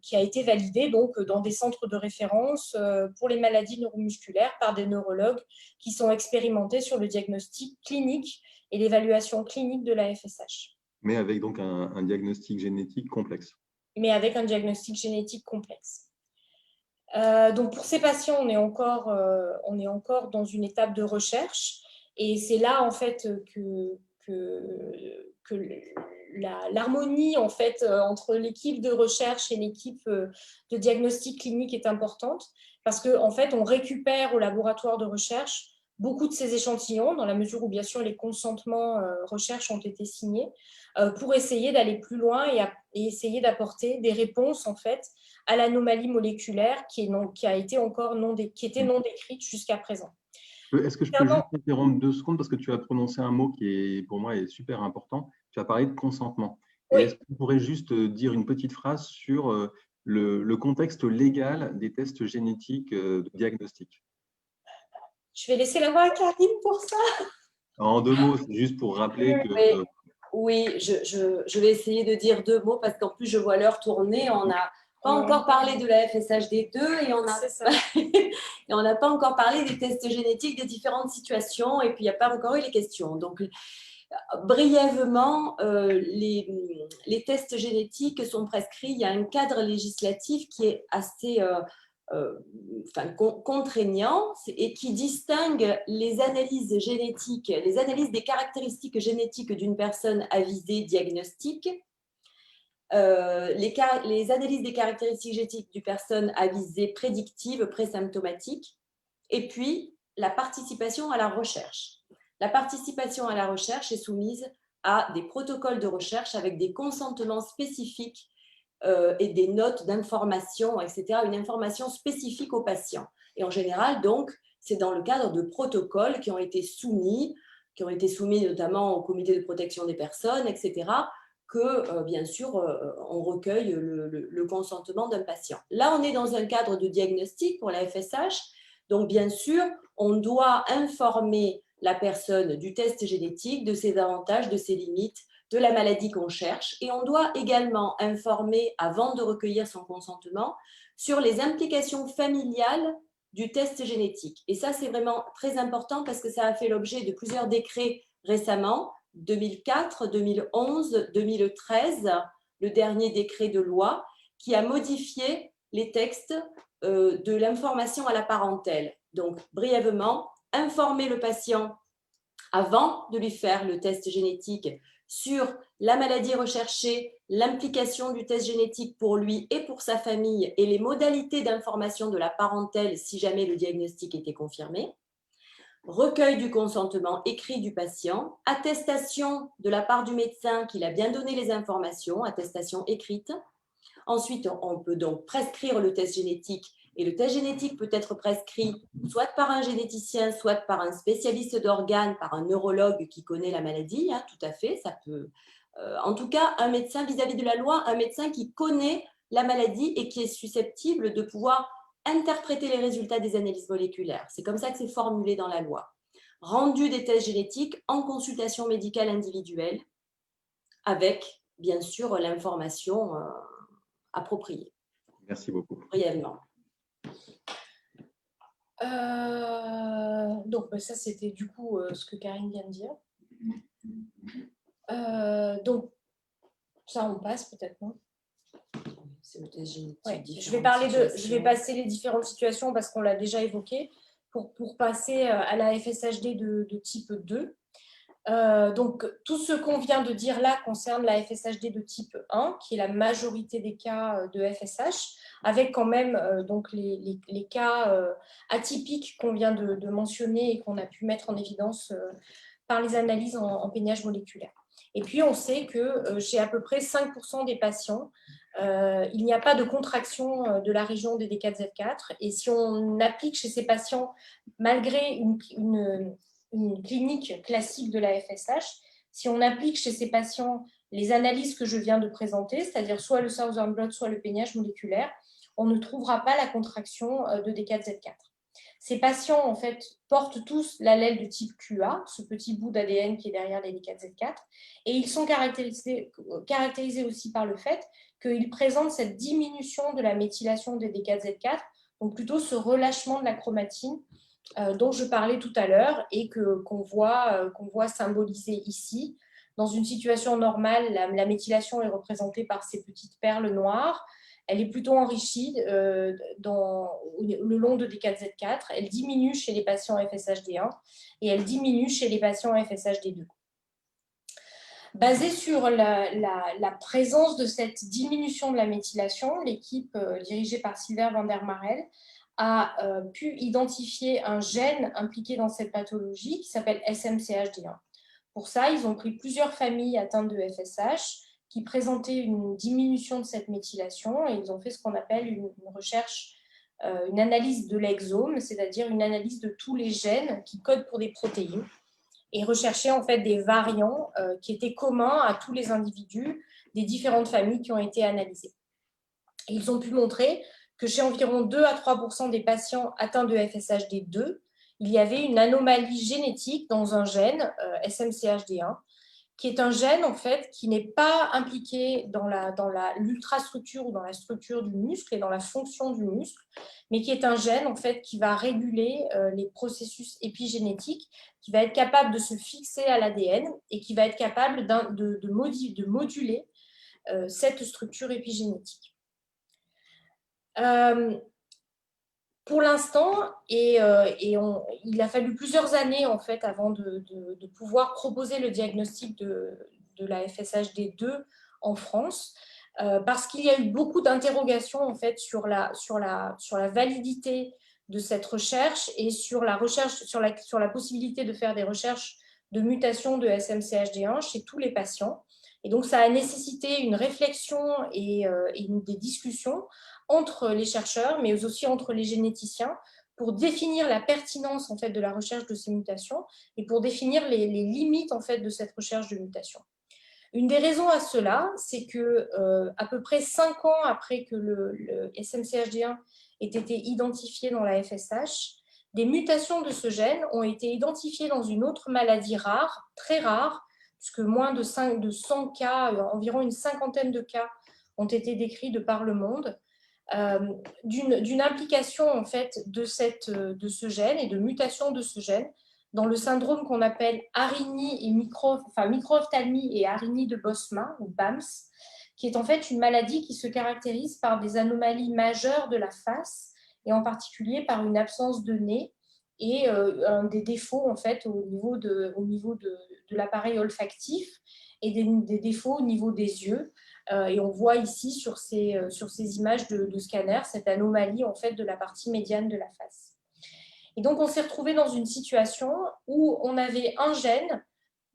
qui a été validée donc, dans des centres de référence pour les maladies neuromusculaires par des neurologues qui sont expérimentés sur le diagnostic clinique et l'évaluation clinique de la FSH. Mais avec donc un diagnostic génétique complexe. Mais avec un diagnostic génétique complexe. Donc pour ces patients, on est encore dans une étape de recherche et c'est là en fait que l'harmonie en fait entre l'équipe de recherche et l'équipe de diagnostic clinique est importante parce que en fait on récupère au laboratoire de recherche beaucoup de ces échantillons dans la mesure où bien sûr les consentements recherche ont été signés pour essayer d'aller plus loin et essayer d'apporter des réponses en fait à l'anomalie moléculaire qui était non décrite jusqu'à présent. Est-ce que je peux juste interrompre 2 secondes parce que tu as prononcé un mot qui est pour moi est super important. Tu as parlé de consentement. Oui. Est-ce que tu pourrais juste dire une petite phrase sur le contexte légal des tests génétiques de diagnostic? Je vais laisser la voix à Karine pour ça. En 2 mots, c'est juste pour rappeler que… Oui, je vais essayer de dire 2 mots parce qu'en plus, je vois l'heure tourner. On n'a pas encore parlé de la FSHD2 et on n'a pas encore parlé des tests génétiques des différentes situations et puis il n'y a pas encore eu les questions. Donc, brièvement, les tests génétiques sont prescrits. Il y a un cadre législatif qui est assez contraignant et qui distingue les analyses génétiques, les analyses des caractéristiques génétiques d'une personne à visée diagnostique, les analyses des caractéristiques génétiques d'une personne à visée prédictive, présymptomatique, et puis la participation à la recherche. La participation à la recherche est soumise à des protocoles de recherche avec des consentements spécifiques et des notes d'information, etc., une information spécifique aux patients. Et en général, donc, c'est dans le cadre de protocoles qui ont été soumis notamment au comité de protection des personnes, etc., que, bien sûr, on recueille le consentement d'un patient. Là, on est dans un cadre de diagnostic pour la FSH, donc, bien sûr, on doit informer la personne du test génétique, de ses avantages, de ses limites, de la maladie qu'on cherche. Et on doit également informer, avant de recueillir son consentement, sur les implications familiales du test génétique. Et ça, c'est vraiment très important parce que ça a fait l'objet de plusieurs décrets récemment, 2004, 2011, 2013, le dernier décret de loi, qui a modifié les textes de l'information à la parentèle. Donc, brièvement, informer le patient avant de lui faire le test génétique sur la maladie recherchée, l'implication du test génétique pour lui et pour sa famille et les modalités d'information de la parentèle si jamais le diagnostic était confirmé, recueil du consentement écrit du patient, attestation de la part du médecin qu'il a bien donné les informations, attestation écrite. Ensuite, on peut donc prescrire le test génétique et le test génétique peut être prescrit soit par un généticien, soit par un spécialiste d'organes, par un neurologue qui connaît la maladie, hein, tout à fait, ça peut… en tout cas, un médecin vis-à-vis de la loi, un médecin qui connaît la maladie et qui est susceptible de pouvoir interpréter les résultats des analyses moléculaires. C'est comme ça que c'est formulé dans la loi. Rendu des tests génétiques en consultation médicale individuelle avec, bien sûr, l'information appropriée. Merci beaucoup. Brièvement. Donc, ça, c'était du coup ce que Karine vient de dire. Donc, ça, on passe peut-être, non? C'est le test génétique. Ouais. Je vais passer les différentes situations parce qu'on l'a déjà évoqué pour passer à la FSHD de type 2. Donc, tout ce qu'on vient de dire là concerne la FSHD de type 1, qui est la majorité des cas de FSH, avec quand même donc les cas atypiques qu'on vient de mentionner et qu'on a pu mettre en évidence par les analyses en peignage moléculaire. Et puis, on sait que chez à peu près 5% des patients, il n'y a pas de contraction de la région des D4Z4. Et si on applique chez ces patients, malgré une clinique classique de la FSH, si on applique chez ces patients les analyses que je viens de présenter, c'est-à-dire soit le Southern Blot, soit le peignage moléculaire, on ne trouvera pas la contraction de D4Z4. Ces patients, en fait, portent tous l'allèle de type QA, ce petit bout d'ADN qui est derrière les D4Z4, et ils sont caractérisés aussi par le fait qu'ils présentent cette diminution de la méthylation des D4Z4, donc plutôt ce relâchement de la chromatine dont je parlais tout à l'heure et qu'on voit symbolisé ici. Dans une situation normale, la méthylation est représentée par ces petites perles noires. Elle est plutôt enrichie le long de D4Z4. Elle diminue chez les patients FSHD1 et elle diminue chez les patients FSHD2. Basée sur la présence de cette diminution de la méthylation, l'équipe dirigée par Silver van der Marel a pu identifier un gène impliqué dans cette pathologie qui s'appelle SMCHD1. Pour ça, ils ont pris plusieurs familles atteintes de FSH qui présentaient une diminution de cette méthylation et ils ont fait ce qu'on appelle une recherche, une analyse de l'exome, c'est-à-dire une analyse de tous les gènes qui codent pour des protéines et rechercher en fait des variants qui étaient communs à tous les individus des différentes familles qui ont été analysées. Et ils ont pu montrer que chez environ 2 à 3% des patients atteints de FSHD2, il y avait une anomalie génétique dans un gène, SMCHD1, qui est un gène en fait qui n'est pas impliqué dans l'ultrastructure ou dans la structure du muscle et dans la fonction du muscle, mais qui est un gène en fait qui va réguler les processus épigénétiques, qui va être capable de se fixer à l'ADN et qui va être capable de moduler cette structure épigénétique. Pour l'instant, il a fallu plusieurs années en fait avant de pouvoir proposer le diagnostic de la FSHD2 en France, parce qu'il y a eu beaucoup d'interrogations en fait sur la validité de cette recherche et sur la possibilité de faire des recherches de mutation de SMCHD1 chez tous les patients. Et donc, ça a nécessité une réflexion et des discussions entre les chercheurs, mais aussi entre les généticiens, pour définir la pertinence en fait, de la recherche de ces mutations et pour définir les limites en fait, de cette recherche de mutation. Une des raisons à cela, c'est que à peu près 5 ans après que le SMCHD1 ait été identifié dans la FSH, des mutations de ce gène ont été identifiées dans une autre maladie rare, très rare, puisque moins de 100 cas, environ une cinquantaine de cas ont été décrits de par le monde, d'une implication en fait de ce gène et de mutation de ce gène dans le syndrome qu'on appelle Harini et microphthalmie et Harini de Bosma ou BAMS, qui est en fait une maladie qui se caractérise par des anomalies majeures de la face et en particulier par une absence de nez et des défauts en fait au niveau de l'appareil olfactif et des défauts au niveau des yeux. Et on voit ici sur ces images de scanner cette anomalie en fait de la partie médiane de la face. Et donc on s'est retrouvé dans une situation où on avait un gène,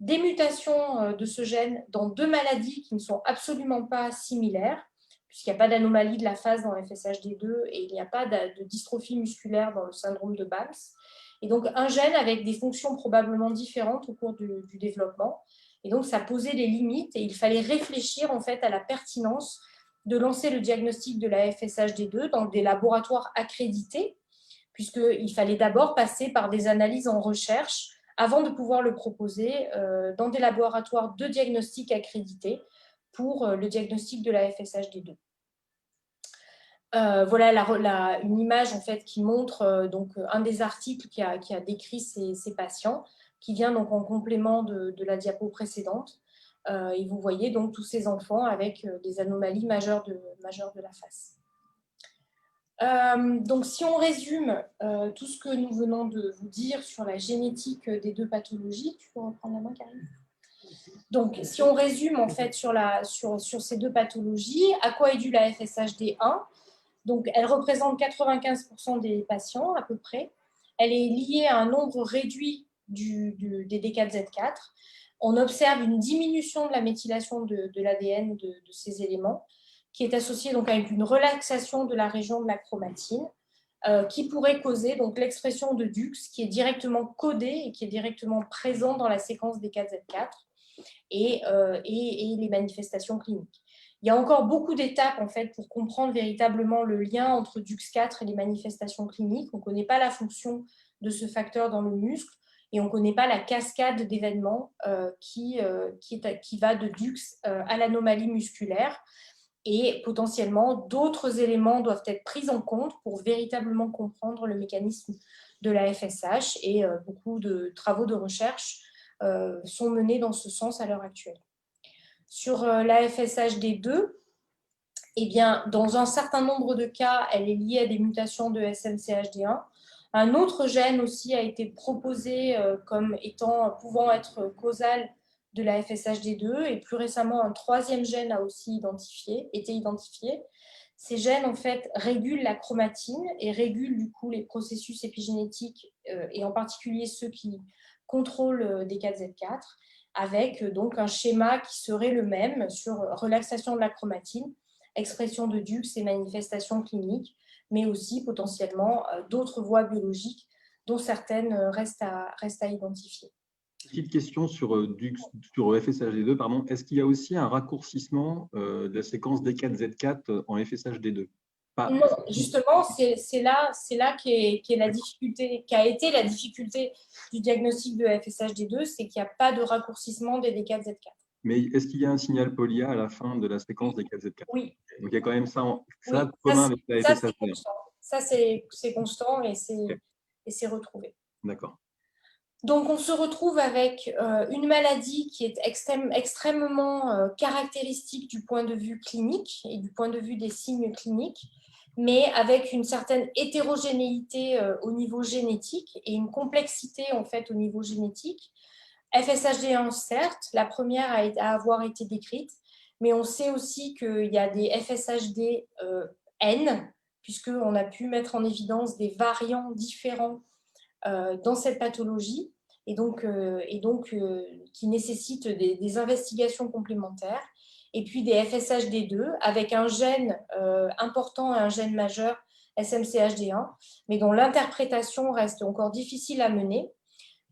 des mutations de ce gène dans 2 maladies qui ne sont absolument pas similaires, puisqu'il n'y a pas d'anomalie de la face dans FSHD2 et il n'y a pas de dystrophie musculaire dans le syndrome de BAMS. Et donc un gène avec des fonctions probablement différentes au cours du développement. Et donc, ça posait des limites et il fallait réfléchir en fait à la pertinence de lancer le diagnostic de la FSHD2 dans des laboratoires accrédités, puisqu'il fallait d'abord passer par des analyses en recherche avant de pouvoir le proposer dans des laboratoires de diagnostic accrédités pour le diagnostic de la FSHD2. Voilà une image en fait, qui montre donc, un des articles qui a décrit ces patients, qui vient donc en complément de la diapo précédente. Et vous voyez donc tous ces enfants avec des anomalies majeures de la face. Donc, si on résume tout ce que nous venons de vous dire sur la génétique des deux pathologies, tu peux reprendre la main, Karine ? Donc, si on résume en fait sur ces deux pathologies, à quoi est due la FSHD1 ? Donc, elle représente 95% des patients à peu près. Elle est liée à un nombre réduit des D4Z4. On observe une diminution de la méthylation de l'ADN de ces éléments, qui est associée donc avec une relaxation de la région de la chromatine, qui pourrait causer donc l'expression de DUX, qui est directement codée et qui est directement présent dans la séquence D4Z4 et les manifestations cliniques. Il y a encore beaucoup d'étapes en fait, pour comprendre véritablement le lien entre DUX4 et les manifestations cliniques. On ne connaît pas la fonction de ce facteur dans le muscle et on ne connaît pas la cascade d'événements qui va de DUX à l'anomalie musculaire. Et potentiellement, d'autres éléments doivent être pris en compte pour véritablement comprendre le mécanisme de la FSH. Et beaucoup de travaux de recherche sont menés dans ce sens à l'heure actuelle. Sur la FSHD2, eh bien, dans un certain nombre de cas, elle est liée à des mutations de SMCHD1. Un autre gène aussi a été proposé comme pouvant être causal de la FSHD2 et plus récemment, un troisième gène a aussi été identifié. Ces gènes, en fait, régulent la chromatine et régulent du coup les processus épigénétiques et en particulier ceux qui contrôlent D4Z4 avec donc un schéma qui serait le même sur relaxation de la chromatine, expression de DUX et manifestations cliniques, mais aussi potentiellement d'autres voies biologiques dont certaines restent à identifier. Petite question sur FSHD2, pardon. Est-ce qu'il y a aussi un raccourcissement de la séquence D4Z4 en FSHD2 ? Non, justement, c'est là qu'est la difficulté, qu'a été la difficulté du diagnostic de FSHD2, c'est qu'il n'y a pas de raccourcissement des D4Z4. Mais est-ce qu'il y a un signal polia à la fin de la séquence D4Z4 ? Oui. Donc il y a quand même ça oui, commun avec la FSHD1. Ça, c'est constant et c'est retrouvé. D'accord. Donc, on se retrouve avec une maladie qui est extrêmement caractéristique du point de vue clinique et du point de vue des signes cliniques, mais avec une certaine hétérogénéité au niveau génétique et une complexité en fait au niveau génétique. FSHD1, certes, la première à avoir été décrite, mais on sait aussi qu'il y a des FSHD-N, puisqu'on a pu mettre en évidence des variants différents dans cette pathologie et donc qui nécessitent des investigations complémentaires. Et puis des FSHD2 avec un gène important et un gène majeur, SMCHD1, mais dont l'interprétation reste encore difficile à mener,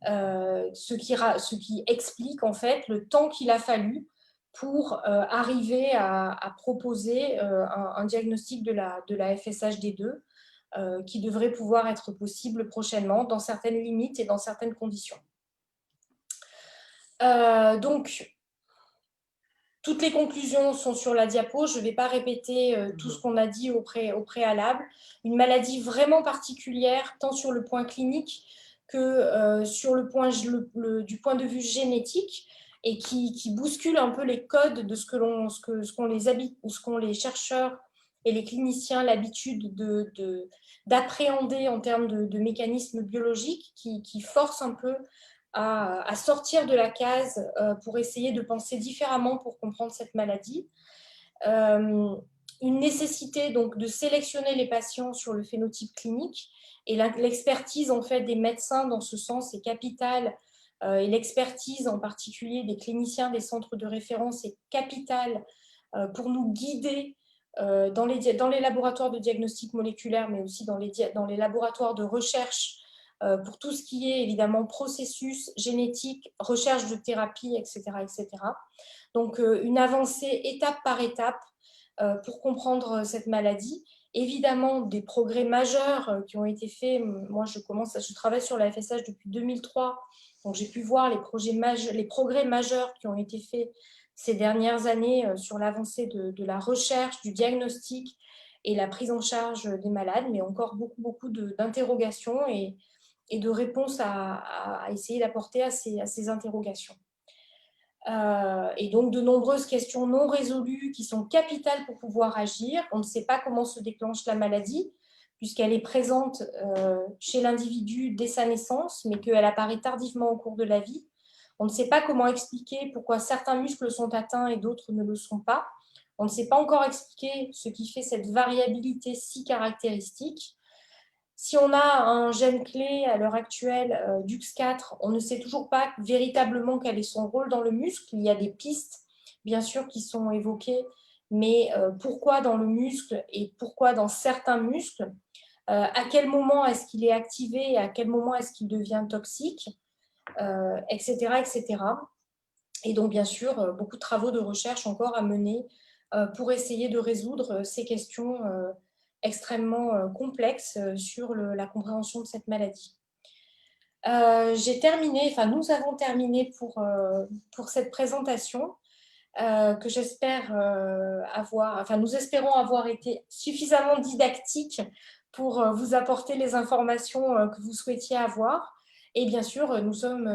ce qui explique en fait le temps qu'il a fallu pour arriver à proposer un diagnostic de la FSHD2 qui devrait pouvoir être possible prochainement dans certaines limites et dans certaines conditions. Donc, toutes les conclusions sont sur la diapo. Je ne vais pas répéter tout ce qu'on a dit au préalable. Une maladie vraiment particulière, tant sur le point clinique que du point de vue génétique, et qui bouscule un peu les codes de ce qu'ont les chercheurs et les cliniciens l'habitude d'appréhender en termes de mécanismes biologiques, qui forcent un peu à sortir de la case pour essayer de penser différemment pour comprendre cette maladie. Une nécessité donc de sélectionner les patients sur le phénotype clinique, et l'expertise en fait des médecins dans ce sens est capitale, et l'expertise en particulier des cliniciens des centres de référence est capitale pour nous guider dans les laboratoires de diagnostic moléculaire, mais aussi dans les laboratoires de recherche pour tout ce qui est évidemment processus génétique, recherche de thérapie, etc. etc. Donc une avancée étape par étape pour comprendre cette maladie. Évidemment, des progrès majeurs qui ont été faits. Moi, je travaille sur la FSH depuis 2003, donc j'ai pu voir les progrès majeurs qui ont été faits ces dernières années sur l'avancée de la recherche, du diagnostic et la prise en charge des malades, mais encore beaucoup d'interrogations et de réponses à essayer d'apporter à ces interrogations. Et donc de nombreuses questions non résolues qui sont capitales pour pouvoir agir. On ne sait pas comment se déclenche la maladie, puisqu'elle est présente chez l'individu dès sa naissance, mais qu'elle apparaît tardivement au cours de la vie. On ne sait pas comment expliquer pourquoi certains muscles sont atteints et d'autres ne le sont pas. On ne sait pas encore expliquer ce qui fait cette variabilité si caractéristique. Si on a un gène clé à l'heure actuelle, DUX4, on ne sait toujours pas véritablement quel est son rôle dans le muscle. Il y a des pistes, bien sûr, qui sont évoquées, mais pourquoi dans le muscle et pourquoi dans certains muscles, à quel moment est-ce qu'il est activé et à quel moment est-ce qu'il devient toxique, etc., etc. Et donc, bien sûr, beaucoup de travaux de recherche encore à mener pour essayer de résoudre ces questions extrêmement complexes sur la compréhension de cette maladie. Nous avons terminé pour cette présentation que nous espérons avoir été suffisamment didactique pour vous apporter les informations que vous souhaitiez avoir. Et bien sûr, nous sommes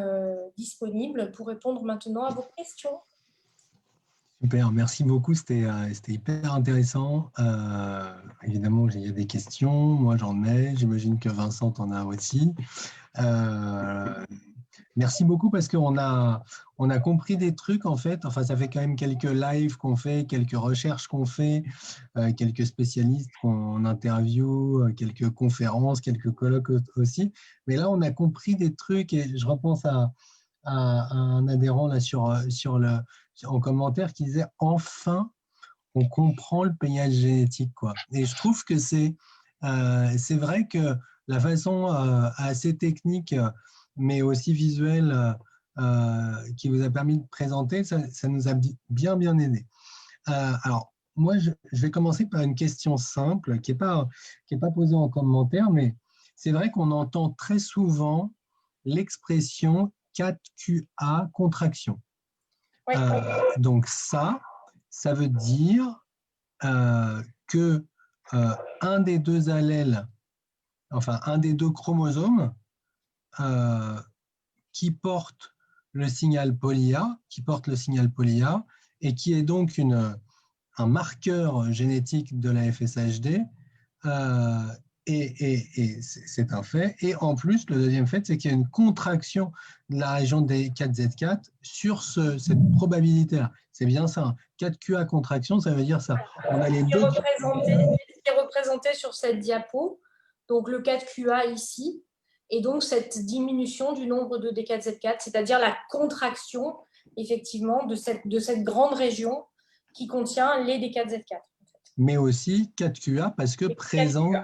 disponibles pour répondre maintenant à vos questions. Super, merci beaucoup, c'était hyper intéressant. Évidemment, il y a des questions, moi j'en ai, j'imagine que Vincent en a aussi. Merci beaucoup parce qu'on a compris des trucs en fait. Enfin, ça fait quand même quelques lives qu'on fait, quelques recherches qu'on fait, quelques spécialistes qu'on interview, quelques conférences, quelques colloques aussi. Mais là, on a compris des trucs et je repense à un adhérent là en commentaire qui disait « Enfin, on comprend le paysage génétique. » quoi. Et je trouve que c'est vrai que la façon assez technique, mais aussi visuelle, qui vous a permis de présenter, ça nous a bien aidé. Alors, moi, je vais commencer par une question simple qui n'est pas posée en commentaire, mais c'est vrai qu'on entend très souvent l'expression 4QA contraction. Oui. Donc ça veut dire que un des deux allèles, enfin un des deux chromosomes qui porte le signal poly-A, et qui est donc un marqueur génétique de la FSHD, et c'est un fait. Et en plus, le deuxième fait, c'est qu'il y a une contraction de la région des 4Z4 sur cette probabilité-là. C'est bien ça. 4QA contraction, ça veut dire ça. On a les deux. Ce qui est représenté sur cette diapo, donc le 4QA ici, et donc cette diminution du nombre de D4Z4, c'est-à-dire la contraction, effectivement, de cette grande région qui contient les D4Z4. Mais aussi 4QA parce que présence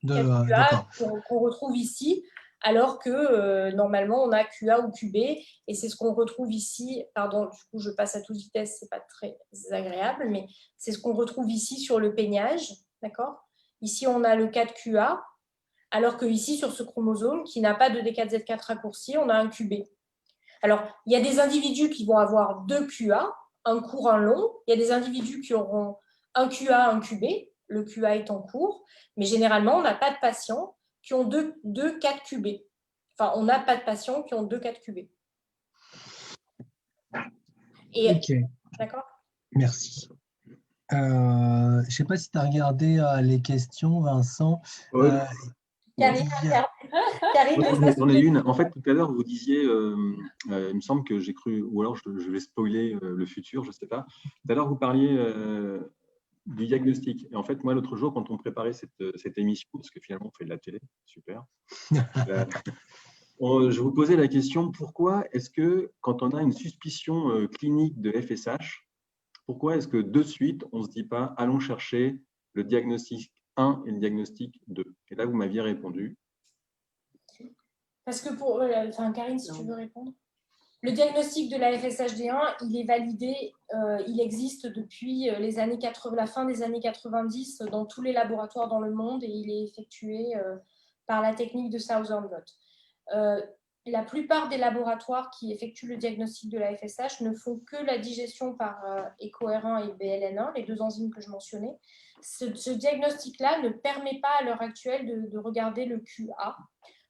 de… 4QA qu'on retrouve ici, alors que normalement on a QA ou QB, et c'est ce qu'on retrouve ici, pardon, du coup je passe à toute vitesse, c'est pas très agréable, mais c'est ce qu'on retrouve ici sur le peignage, d'accord? Ici on a le 4QA, alors que ici sur ce chromosome qui n'a pas de D4Z4 raccourci, on a un QB. Alors il y a des individus qui vont avoir deux QA, un court, un long, il y a des individus qui auront un QA, un QB, le QA est en cours, mais généralement on n'a pas de patients qui ont deux 4QB. Enfin, on n'a pas de patients qui ont deux 4QB. Ok. D'accord. Merci. Je ne sais pas si tu as regardé les questions, Vincent. Karine, j'en ai une. En fait, tout à l'heure, vous disiez, il me semble que j'ai cru, ou alors je vais spoiler le futur, je ne sais pas. Tout à l'heure, vous parliez du diagnostic. Et en fait, moi, l'autre jour, quand on préparait cette émission, parce que finalement, on fait de la télé, super, je vous posais la question, pourquoi est-ce que, quand on a une suspicion clinique de FSH, pourquoi est-ce que de suite, on ne se dit pas, allons chercher le diagnostic 1 et le diagnostic 2? Et là, vous m'aviez répondu. Parce que Karine, si tu veux répondre. Le diagnostic de la FSHD1, il est validé, il existe depuis la fin des années 90 dans tous les laboratoires dans le monde et il est effectué par la technique de Southern Blot. La plupart des laboratoires qui effectuent le diagnostic de la FSH ne font que la digestion par EcoR1 et BLN1, les deux enzymes que je mentionnais. Ce diagnostic-là ne permet pas à l'heure actuelle de regarder le QA.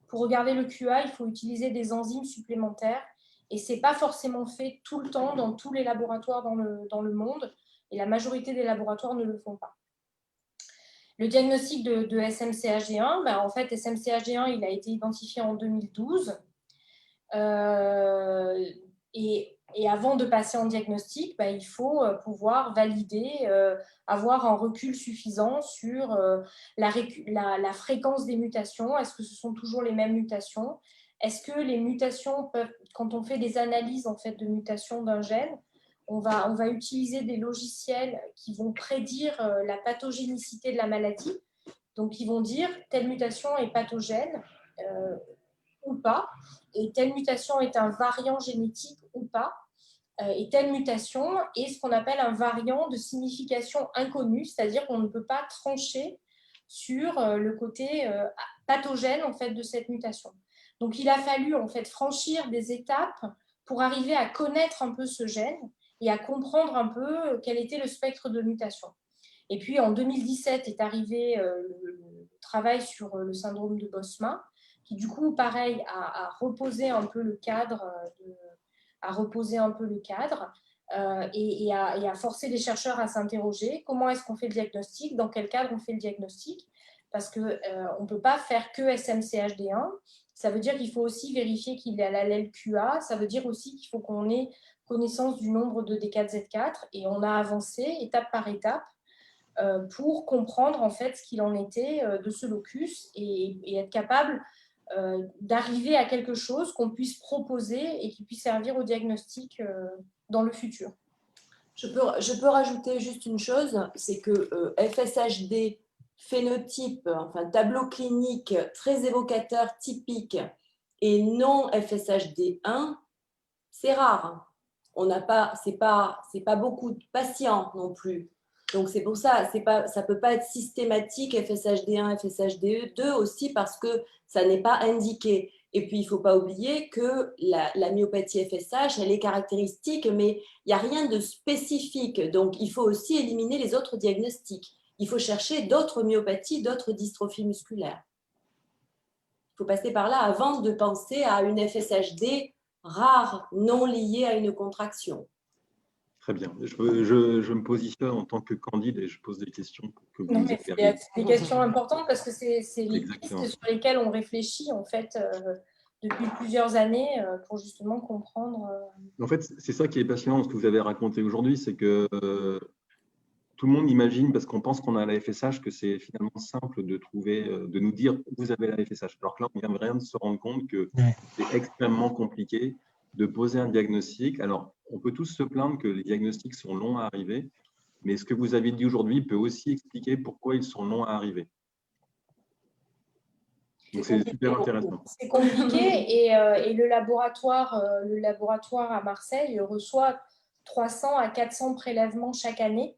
Pour regarder le QA, il faut utiliser des enzymes supplémentaires. Et ce n'est pas forcément fait tout le temps dans tous les laboratoires dans le monde. Et la majorité des laboratoires ne le font pas. Le diagnostic de SMCHD1, en fait, SMCHD1, il a été identifié en 2012. Et avant de passer en diagnostic, il faut pouvoir valider, avoir un recul suffisant sur la fréquence des mutations. Est-ce que ce sont toujours les mêmes mutations? Est-ce que les mutations peuvent, quand on fait des analyses en fait, de mutations d'un gène, on va utiliser des logiciels qui vont prédire la pathogénicité de la maladie. Donc, ils vont dire telle mutation est pathogène ou pas, et telle mutation est un variant génétique ou pas, et telle mutation est ce qu'on appelle un variant de signification inconnue, c'est-à-dire qu'on ne peut pas trancher sur le côté pathogène en fait, de cette mutation. Donc, il a fallu en fait, franchir des étapes pour arriver à connaître un peu ce gène et à comprendre un peu quel était le spectre de mutation. Et puis, en 2017 est arrivé le travail sur le syndrome de Bosma, qui du coup, pareil, a reposé un peu le cadre, et a forcé les chercheurs à s'interroger comment est-ce qu'on fait le diagnostic, dans quel cadre on fait le diagnostic, parce qu'on ne peut pas faire que SMCHD1. Ça veut dire qu'il faut aussi vérifier qu'il est à l'allèle QA. Ça veut dire aussi qu'il faut qu'on ait connaissance du nombre de D4Z4. Et on a avancé étape par étape pour comprendre en fait ce qu'il en était de ce locus et être capable d'arriver à quelque chose qu'on puisse proposer et qui puisse servir au diagnostic dans le futur. Je peux rajouter juste une chose, c'est que FSHD phénotype, enfin tableau clinique très évocateur, typique, et non FSHD1, c'est rare. On n'a pas, c'est pas beaucoup de patients non plus. Donc c'est pour ça, ça peut pas être systématique FSHD1, FSHD2 aussi parce que ça n'est pas indiqué. Et puis il faut pas oublier que la myopathie FSH, elle est caractéristique, mais il n'y a rien de spécifique. Donc il faut aussi éliminer les autres diagnostics. Il faut chercher d'autres myopathies, d'autres dystrophies musculaires. Il faut passer par là avant de penser à une FSHD rare, non liée à une contraction. Très bien. Je me positionne en tant que candide et je pose des questions pour que vous C'est des questions importantes parce que c'est les pistes sur lesquelles on réfléchit en fait depuis plusieurs années pour justement comprendre. En fait, c'est ça qui est passionnant, ce que vous avez raconté aujourd'hui, c'est que tout le monde imagine, parce qu'on pense qu'on a la FSH, que c'est finalement simple de trouver, de nous dire vous avez la FSH. Alors que là, on vient vraiment de se rendre compte que c'est extrêmement compliqué de poser un diagnostic. Alors, on peut tous se plaindre que les diagnostics sont longs à arriver, mais ce que vous avez dit aujourd'hui peut aussi expliquer pourquoi ils sont longs à arriver. Donc, c'est super intéressant. C'est compliqué et le laboratoire à Marseille reçoit 300 à 400 prélèvements chaque année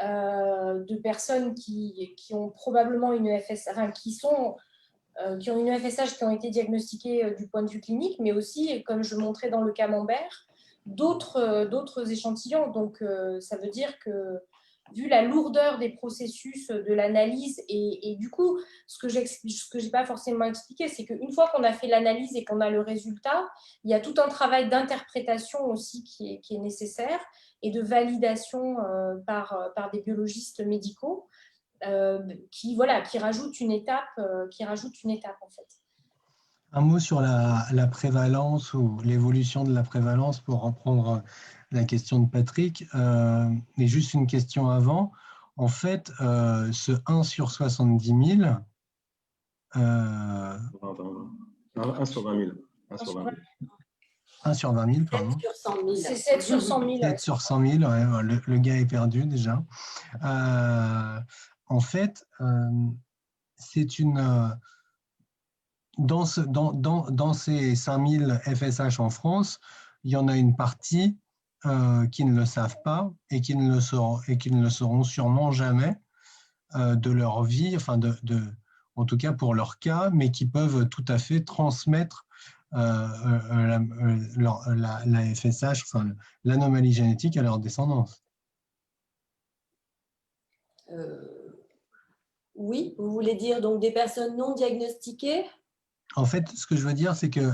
de personnes qui ont probablement une FSH, enfin, qui ont une FSH qui ont été diagnostiquées du point de vue clinique, mais aussi, comme je montrais dans le camembert, d'autres échantillons. Donc, ça veut dire que, vu la lourdeur des processus de l'analyse, et du coup, ce que je n'ai pas forcément expliqué, c'est qu'une fois qu'on a fait l'analyse et qu'on a le résultat, il y a tout un travail d'interprétation aussi qui est nécessaire et de validation par des biologistes médicaux qui rajoutent une étape en fait. Un mot sur la prévalence ou l'évolution de la prévalence pour reprendre la question de Patrick. Mais juste une question avant. En fait, ce 1 sur 70 000… 1 sur 20 000. 1 sur 20 000, pardon. 7 sur 100 000. C'est 7 sur 100 000. 7 sur 100 000, ouais, le gars est perdu déjà. En fait, c'est une… dans ces 5000 FSH en France, il y en a une partie qui ne le savent pas et qui ne le sauront sûrement jamais de leur vie, enfin en tout cas pour leur cas, mais qui peuvent tout à fait transmettre la FSH, enfin, l'anomalie génétique à leur descendance. Oui, vous voulez dire donc des personnes non diagnostiquées? En fait, ce que je veux dire, c'est que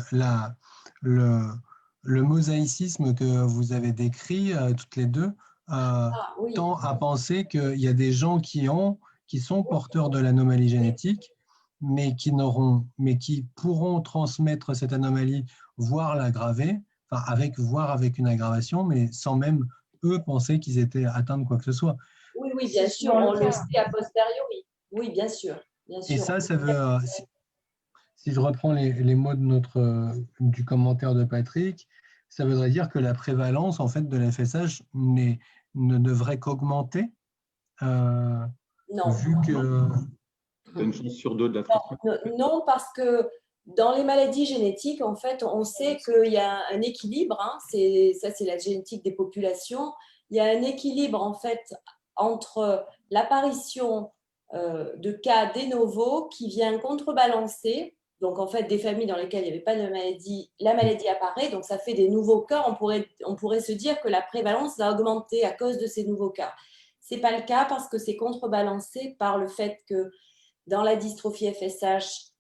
le mosaïcisme que vous avez décrit toutes les deux Oui. tend à penser qu'il y a des gens qui sont porteurs de l'anomalie génétique, mais qui pourront transmettre cette anomalie, voire l'aggraver, voire avec une aggravation, mais sans même eux penser qu'ils étaient atteints de quoi que ce soit. Oui, bien sûr, on le sait a posteriori. Oui, bien sûr. Et ça veut, si je reprends les mots du commentaire de Patrick, ça voudrait dire que la prévalence en fait de la FSH ne devrait qu'augmenter, non. Vu que… Tu as une chance sur 2 de la transmission. Non, parce que dans les maladies génétiques, en fait, on sait qu'il y a un équilibre, hein, ça c'est la génétique des populations, il y a un équilibre en fait entre l'apparition de cas de novo qui vient contrebalancer, donc en fait des familles dans lesquelles il n'y avait pas de maladie, la maladie apparaît, donc ça fait des nouveaux cas, on pourrait se dire que la prévalence va augmenter à cause de ces nouveaux cas. Ce n'est pas le cas parce que c'est contrebalancé par le fait que dans la dystrophie FSH,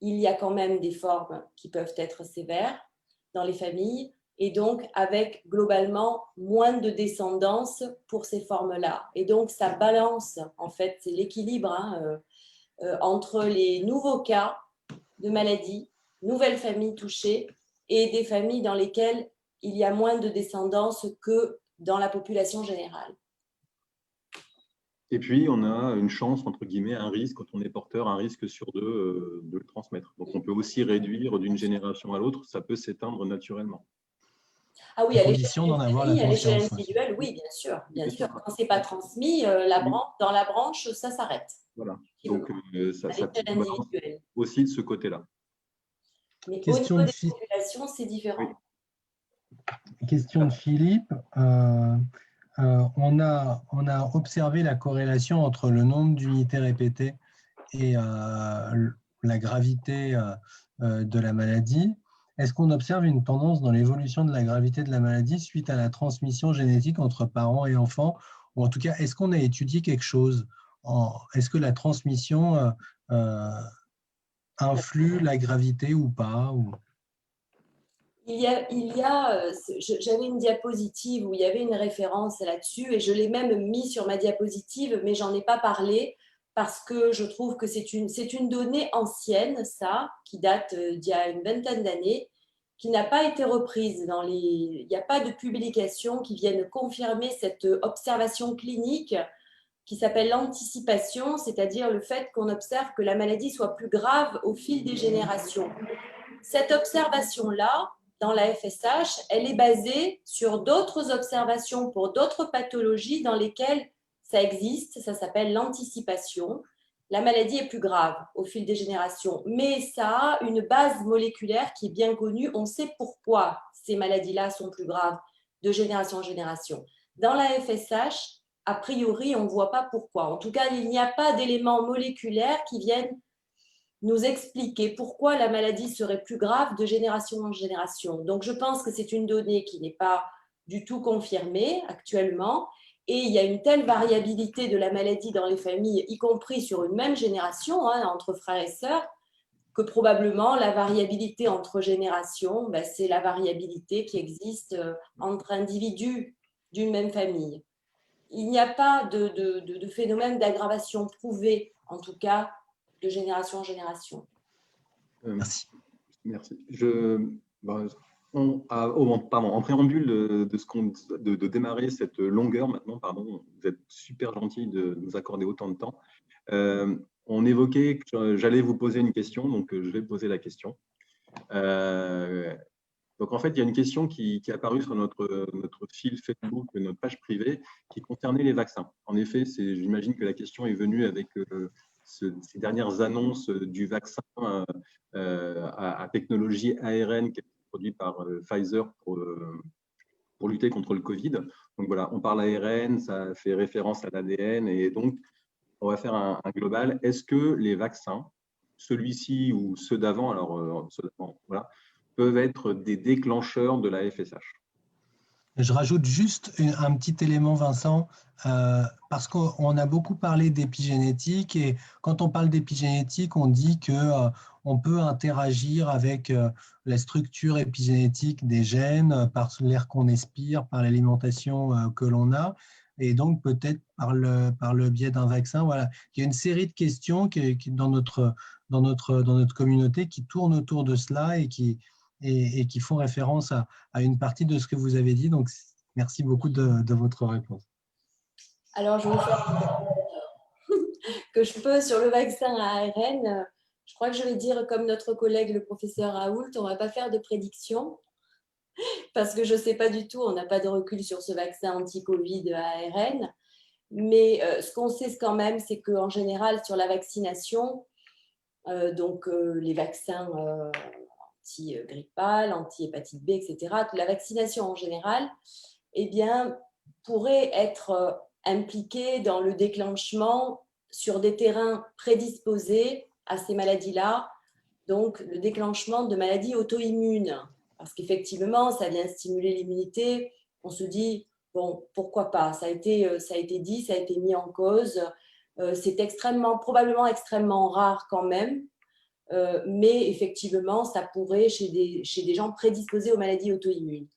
il y a quand même des formes qui peuvent être sévères dans les familles et donc avec globalement moins de descendance pour ces formes-là. Et donc ça balance, en fait, c'est l'équilibre entre les nouveaux cas de maladies, nouvelles familles touchées et des familles dans lesquelles il y a moins de descendance que dans la population générale. Et puis, on a une chance, entre guillemets, un risque, quand on est porteur, un risque sur 2 de le transmettre. Donc, on peut aussi réduire d'une génération à l'autre, ça peut s'éteindre naturellement. Ah oui, à condition d'en avoir la l'échelle conscience. individuelle, oui, bien sûr. Quand ce n'est pas transmis, dans la branche, ça s'arrête. Voilà. Donc, ça peut aussi de ce côté-là. Mais au niveau des populations, c'est différent. Oui. Question de Philippe. On a observé la corrélation entre le nombre d'unités répétées et la gravité de la maladie. Est-ce qu'on observe une tendance dans l'évolution de la gravité de la maladie suite à la transmission génétique entre parents et enfants? Ou en tout cas, est-ce qu'on a étudié quelque chose? Est-ce que la transmission influe la gravité ou pas? J'avais une diapositive où il y avait une référence là-dessus et je l'ai même mis sur ma diapositive, mais j'en ai pas parlé parce que je trouve que c'est une donnée ancienne, ça, qui date d'il y a une vingtaine d'années, qui n'a pas été reprise il n'y a pas de publication qui vienne confirmer cette observation clinique qui s'appelle l'anticipation, c'est-à-dire le fait qu'on observe que la maladie soit plus grave au fil des générations. Cette observation-là, dans la FSH, elle est basée sur d'autres observations pour d'autres pathologies dans lesquelles ça existe, ça s'appelle l'anticipation. La maladie est plus grave au fil des générations, mais ça a une base moléculaire qui est bien connue. On sait pourquoi ces maladies-là sont plus graves de génération en génération. Dans la FSH, a priori, on ne voit pas pourquoi. En tout cas, il n'y a pas d'éléments moléculaires qui viennent nous expliquer pourquoi la maladie serait plus grave de génération en génération. Donc, je pense que c'est une donnée qui n'est pas du tout confirmée actuellement. Et il y a une telle variabilité de la maladie dans les familles, y compris sur une même génération, entre frères et sœurs, que probablement la variabilité entre générations, c'est la variabilité qui existe entre individus d'une même famille. Il n'y a pas de phénomène d'aggravation prouvé, en tout cas, de génération en génération. Merci. En préambule de démarrer cette longueur maintenant, pardon, vous êtes super gentil de nous accorder autant de temps. On évoquait que j'allais vous poser une question, donc je vais poser la question. Donc, en fait, il y a une question qui est apparue sur notre fil Facebook, notre page privée, qui concernait les vaccins. En effet, j'imagine que la question est venue avec ces dernières annonces du vaccin à technologie ARN qui est produit par Pfizer pour lutter contre le Covid. Donc voilà, on parle ARN, ça fait référence à l'ADN et donc on va faire un global. Est-ce que les vaccins, celui-ci ou ceux d'avant, voilà, peuvent être des déclencheurs de la FSH? Je rajoute juste un petit élément, Vincent, parce qu'on a beaucoup parlé d'épigénétique et quand on parle d'épigénétique, on dit qu'on peut interagir avec la structure épigénétique des gènes par l'air qu'on expire, par l'alimentation que l'on a et donc peut-être par le biais d'un vaccin. Voilà. Il y a une série de questions qui dans notre communauté qui tournent autour de cela et qui font référence à une partie de ce que vous avez dit. Donc, merci beaucoup de votre réponse. Alors, je vais faire que je peux sur le vaccin à ARN. Je crois que je vais dire, comme notre collègue, le professeur Raoult, on ne va pas faire de prédiction parce que je ne sais pas du tout, on n'a pas de recul sur ce vaccin anti-Covid à ARN. Mais ce qu'on sait quand même, c'est qu'en général, sur la vaccination, les vaccins anti-grippal, anti-hépatite B, etc., la vaccination en général, pourrait être impliquée dans le déclenchement sur des terrains prédisposés à ces maladies-là, donc le déclenchement de maladies auto-immunes. Parce qu'effectivement, ça vient stimuler l'immunité. On se dit, bon, pourquoi pas? Ça a été dit, ça a été mis en cause. C'est probablement extrêmement rare quand même. Mais effectivement, ça pourrait chez des gens prédisposés aux maladies auto-immunes.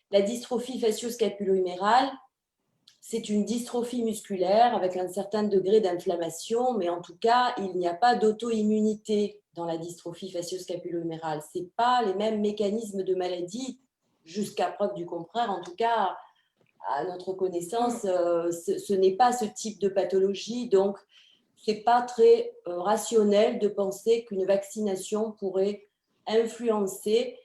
La dystrophie facio-scapulo-humérale, c'est une dystrophie musculaire avec un certain degré d'inflammation, mais en tout cas, il n'y a pas d'auto-immunité dans la dystrophie facio-scapulo-humérale. Ce n'est pas les mêmes mécanismes de maladie, jusqu'à preuve du contraire. En tout cas, à notre connaissance, ce n'est pas ce type de pathologie. Donc, ce n'est pas très rationnel de penser qu'une vaccination pourrait influencer.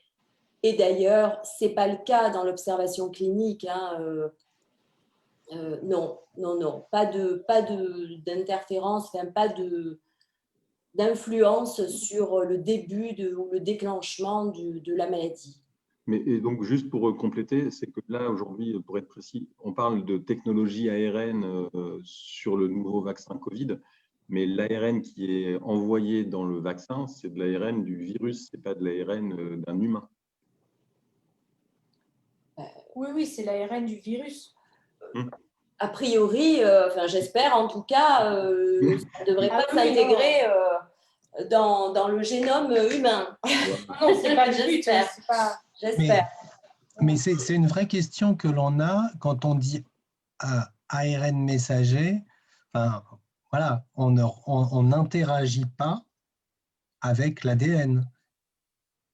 Et d'ailleurs, ce n'est pas le cas dans l'observation clinique. Non, pas d'interférence, pas d'influence sur le début ou le déclenchement de la maladie. Mais et donc, juste pour compléter, c'est que là, aujourd'hui, pour être précis, on parle de technologie ARN sur le nouveau vaccin Covid, mais l'ARN qui est envoyé dans le vaccin, c'est de l'ARN du virus, ce n'est pas de l'ARN d'un humain. Oui, c'est l'ARN du virus. A priori, j'espère en tout cas, ça ne devrait pas s'intégrer dans le génome humain. Non, ce n'est pas le but. J'espère. Mais c'est une vraie question que l'on a quand on dit ARN messager. Enfin, voilà, on n'interagit pas avec l'ADN.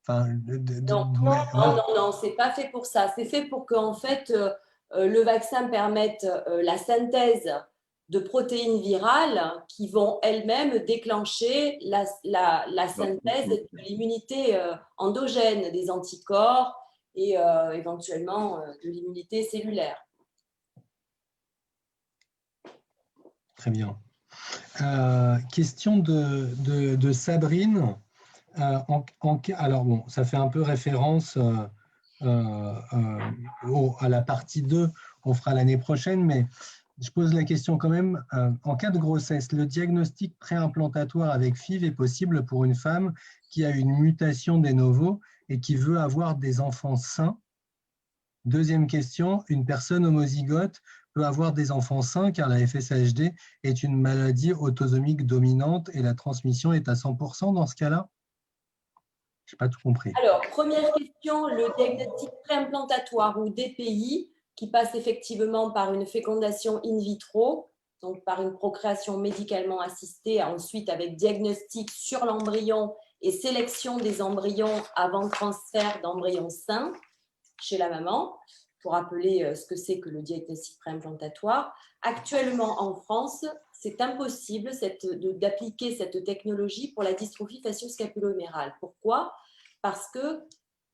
Non, c'est pas fait pour ça. C'est fait pour qu'en fait, le vaccin permette la synthèse de protéines virales qui vont elles-mêmes déclencher la synthèse de l'immunité endogène, des anticorps et éventuellement de l'immunité cellulaire. Très bien. Question de Sabrine. Alors bon, ça fait un peu référence à la partie 2 qu'on fera l'année prochaine, mais je pose la question quand même. En cas de grossesse, le diagnostic préimplantatoire avec FIV est possible pour une femme qui a une mutation de novo et qui veut avoir des enfants sains? Deuxième question, une personne homozygote peut avoir des enfants sains car la FSHD est une maladie autosomique dominante et la transmission est à 100% dans ce cas-là? Je n'ai pas tout compris. Alors, première question, le diagnostic préimplantatoire ou DPI, qui passe effectivement par une fécondation in vitro, donc par une procréation médicalement assistée, ensuite avec diagnostic sur l'embryon et sélection des embryons avant transfert d'embryons sains chez la maman, pour rappeler ce que c'est que le diagnostic préimplantatoire. Actuellement en France, c'est impossible d'appliquer cette technologie pour la dystrophie facio-scapulo-humérale. Pourquoi? Parce que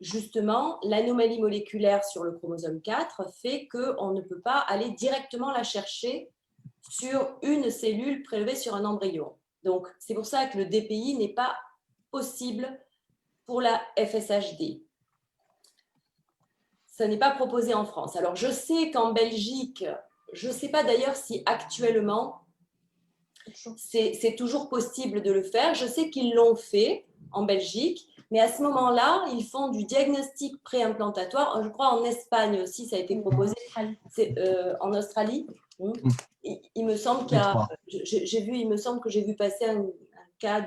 justement, l'anomalie moléculaire sur le chromosome 4 fait qu'on ne peut pas aller directement la chercher sur une cellule prélevée sur un embryon. Donc, c'est pour ça que le DPI n'est pas possible pour la FSHD. Ça n'est pas proposé en France. Alors, je sais qu'en Belgique, je ne sais pas d'ailleurs si actuellement, c'est toujours possible de le faire. Je sais qu'ils l'ont fait en Belgique, mais à ce moment-là, ils font du diagnostic préimplantatoire. Je crois en Espagne aussi, ça a été proposé. En Australie. Il me semble qu'il y a, il me semble que j'ai vu passer un cas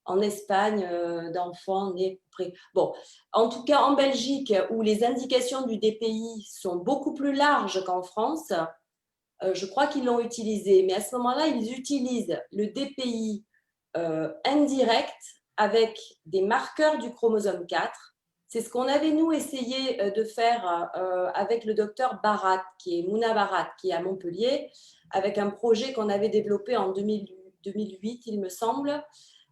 en Espagne d'enfants nés près. Bon, en tout cas, en Belgique, où les indications du DPI sont beaucoup plus larges qu'en France, je crois qu'ils l'ont utilisé. Mais à ce moment-là, ils utilisent le DPI indirect avec des marqueurs du chromosome 4. C'est ce qu'on avait, nous, essayé de faire avec le docteur Barat, qui est Mouna Barat, qui est à Montpellier, avec un projet qu'on avait développé en 2008, il me semble,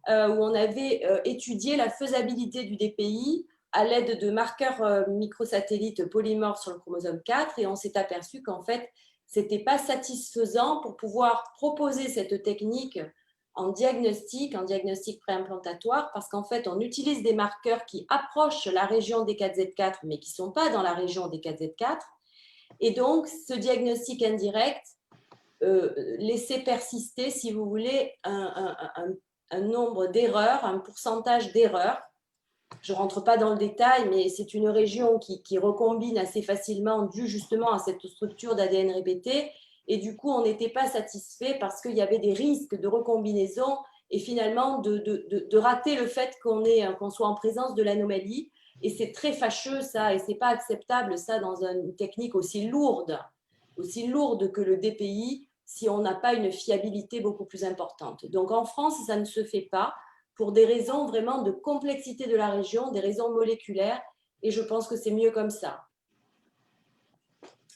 où on avait étudié la faisabilité du DPI à l'aide de marqueurs microsatellites polymorphes sur le chromosome 4, et on s'est aperçu qu'en fait, ce n'était pas satisfaisant pour pouvoir proposer cette technique en diagnostic préimplantatoire, parce qu'en fait, on utilise des marqueurs qui approchent la région des 4Z4, mais qui ne sont pas dans la région des 4Z4. Et donc, ce diagnostic indirect laissait persister, si vous voulez, un nombre d'erreurs, un pourcentage d'erreurs. Je ne rentre pas dans le détail, mais c'est une région qui recombine assez facilement dû justement à cette structure d'ADN répété. Et du coup, on n'était pas satisfait parce qu'il y avait des risques de recombinaison et finalement de rater le fait qu'on soit en présence de l'anomalie. Et c'est très fâcheux ça, et ce n'est pas acceptable ça dans une technique aussi lourde que le DPI si on n'a pas une fiabilité beaucoup plus importante. Donc en France, ça ne se fait pas pour des raisons vraiment de complexité de la région, des raisons moléculaires, et je pense que c'est mieux comme ça.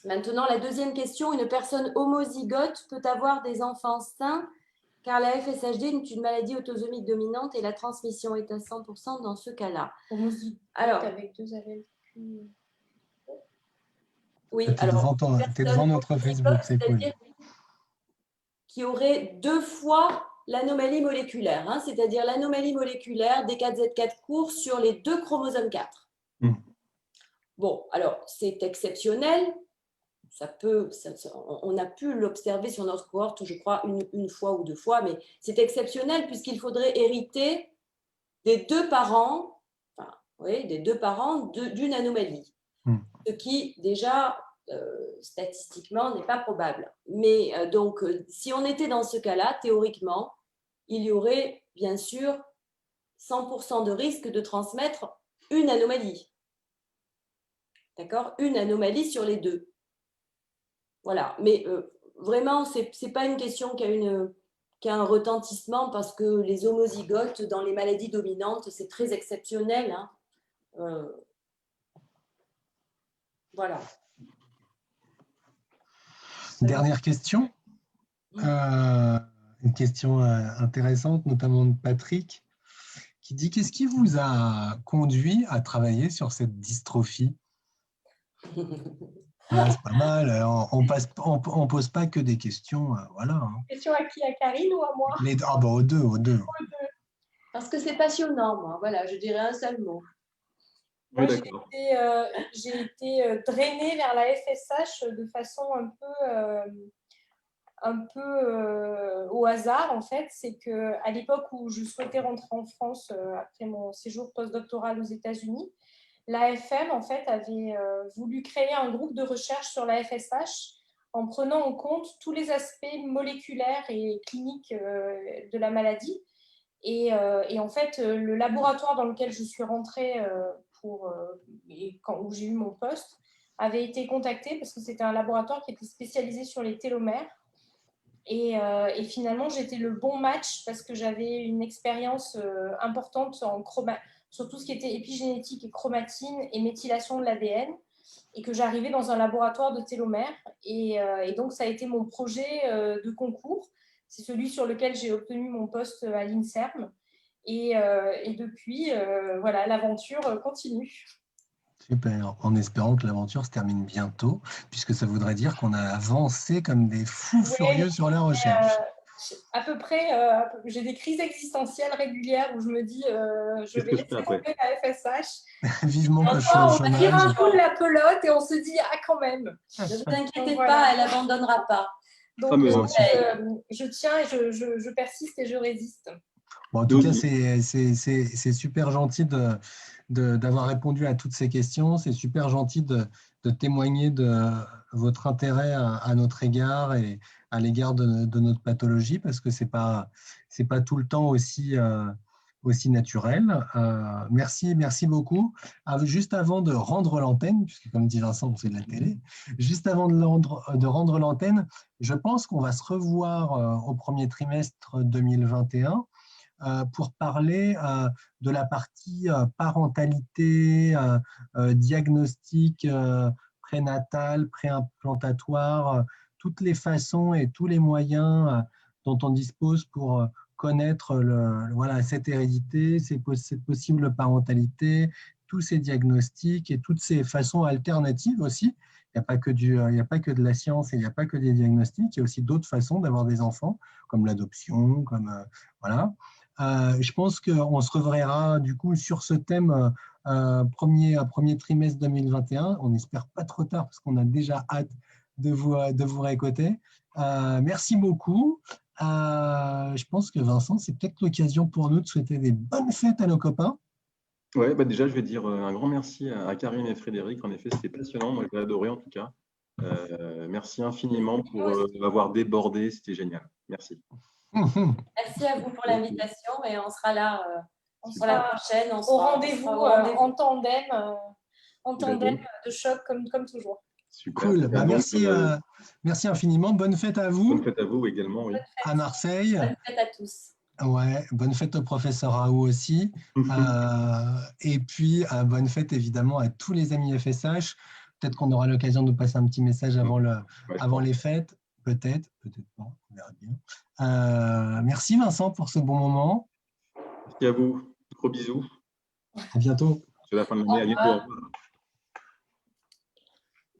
Maintenant, la deuxième question, une personne homozygote peut avoir des enfants sains car la FSHD est une maladie autosomique dominante et la transmission est à 100% dans ce cas-là. Homozygote avec 2 allèles. Oui, tu es devant notre Facebook, c'est cool. Qui aurait 2 fois l'anomalie moléculaire, hein, c'est-à-dire l'anomalie moléculaire des 4Z4 courts sur les 2 chromosomes 4. Bon, alors c'est exceptionnel. On a pu l'observer sur notre cohorte, je crois, une fois ou 2 fois, mais c'est exceptionnel puisqu'il faudrait hériter des 2 parents, d'une anomalie, ce qui déjà statistiquement n'est pas probable. Mais donc, si on était dans ce cas-là, théoriquement, il y aurait bien sûr 100% de risque de transmettre une anomalie. D'accord ? Une anomalie sur les 2. Voilà, mais vraiment, ce n'est pas une question qui a un retentissement parce que les homozygotes dans les maladies dominantes, c'est très exceptionnel. Hein. Voilà. Dernière question. Une question intéressante, notamment de Patrick, qui dit: qu'est-ce qui vous a conduit à travailler sur cette dystrophie? C'est pas mal, on pose pas que des questions, voilà. Hein. Question à qui? À Karine ou à moi? Aux deux. Parce que c'est passionnant, moi. Voilà, je dirais un seul mot. Moi, j'ai été drainée vers la FSH de façon un peu au hasard, en fait. C'est qu'à l'époque où je souhaitais rentrer en France après mon séjour postdoctoral aux États-Unis, l'AFM, en fait, avait voulu créer un groupe de recherche sur la FSH en prenant en compte tous les aspects moléculaires et cliniques de la maladie. Et en fait, le laboratoire dans lequel je suis rentrée où j'ai eu mon poste avait été contacté parce que c'était un laboratoire qui était spécialisé sur les télomères. Et finalement, j'étais le bon match parce que j'avais une expérience importante sur tout ce qui était épigénétique et chromatine et méthylation de l'ADN, et que j'arrivais dans un laboratoire de télomères. Et donc, ça a été mon projet de concours. C'est celui sur lequel j'ai obtenu mon poste à l'INSERM. Et depuis, voilà, l'aventure continue. Super, en espérant que l'aventure se termine bientôt, puisque ça voudrait dire qu'on a avancé comme des fous furieux sur la recherche. À peu près, j'ai des crises existentielles régulières où je me dis je vais laisser tomber la FSH. Vivement que je sois au On tire un chômage. coup de la pelote et on se dit ah quand même. Ne vous inquiétez Donc, pas, elle n'abandonnera pas. Donc je tiens et je persiste et je résiste. Bon, en tout cas, c'est super gentil d'avoir répondu à toutes ces questions. C'est super gentil de témoigner de votre intérêt à notre égard et à l'égard de notre pathologie, parce que c'est pas tout le temps aussi naturel. Merci beaucoup. Juste avant de rendre l'antenne, puisque comme dit Vincent, on fait de la télé, juste avant de rendre l'antenne, je pense qu'on va se revoir au premier trimestre 2021 pour parler de la partie parentalité, diagnostic prénatal, préimplantatoire, toutes les façons et tous les moyens dont on dispose pour connaître cette hérédité, cette possible parentalité, tous ces diagnostics et toutes ces façons alternatives aussi. Il n'y a pas que de la science et il n'y a pas que des diagnostics, il y a aussi d'autres façons d'avoir des enfants, comme l'adoption, comme voilà. Je pense qu'on se reverra du coup sur ce thème premier trimestre 2021. On n'espère pas trop tard parce qu'on a déjà hâte de vous réécouter. Merci beaucoup. Je pense que Vincent, c'est peut-être l'occasion pour nous de souhaiter des bonnes fêtes à nos copains. Ouais, déjà, je vais dire un grand merci à Karine et Frédéric. En effet, c'était passionnant. Moi, j'ai adoré en tout cas. Merci infiniment pour avoir débordé. C'était génial. Merci. Merci à vous pour l'invitation et on sera là pour la prochaine. On au rendez-vous en tandem de choc comme toujours. Super. Cool. Merci infiniment. Bonne fête à vous. Bonne fête à vous également. Oui. À Marseille. Bonne fête à tous. Ouais, bonne fête au professeur Raoult aussi. Et puis, bonne fête évidemment à tous les amis FSH. Peut-être qu'on aura l'occasion de passer un petit message avant les fêtes. Peut-être pas, on verra bien. Merci Vincent pour ce bon moment. Merci à vous. Gros bisous. À bientôt. C'est la fin de l'année. À bientôt.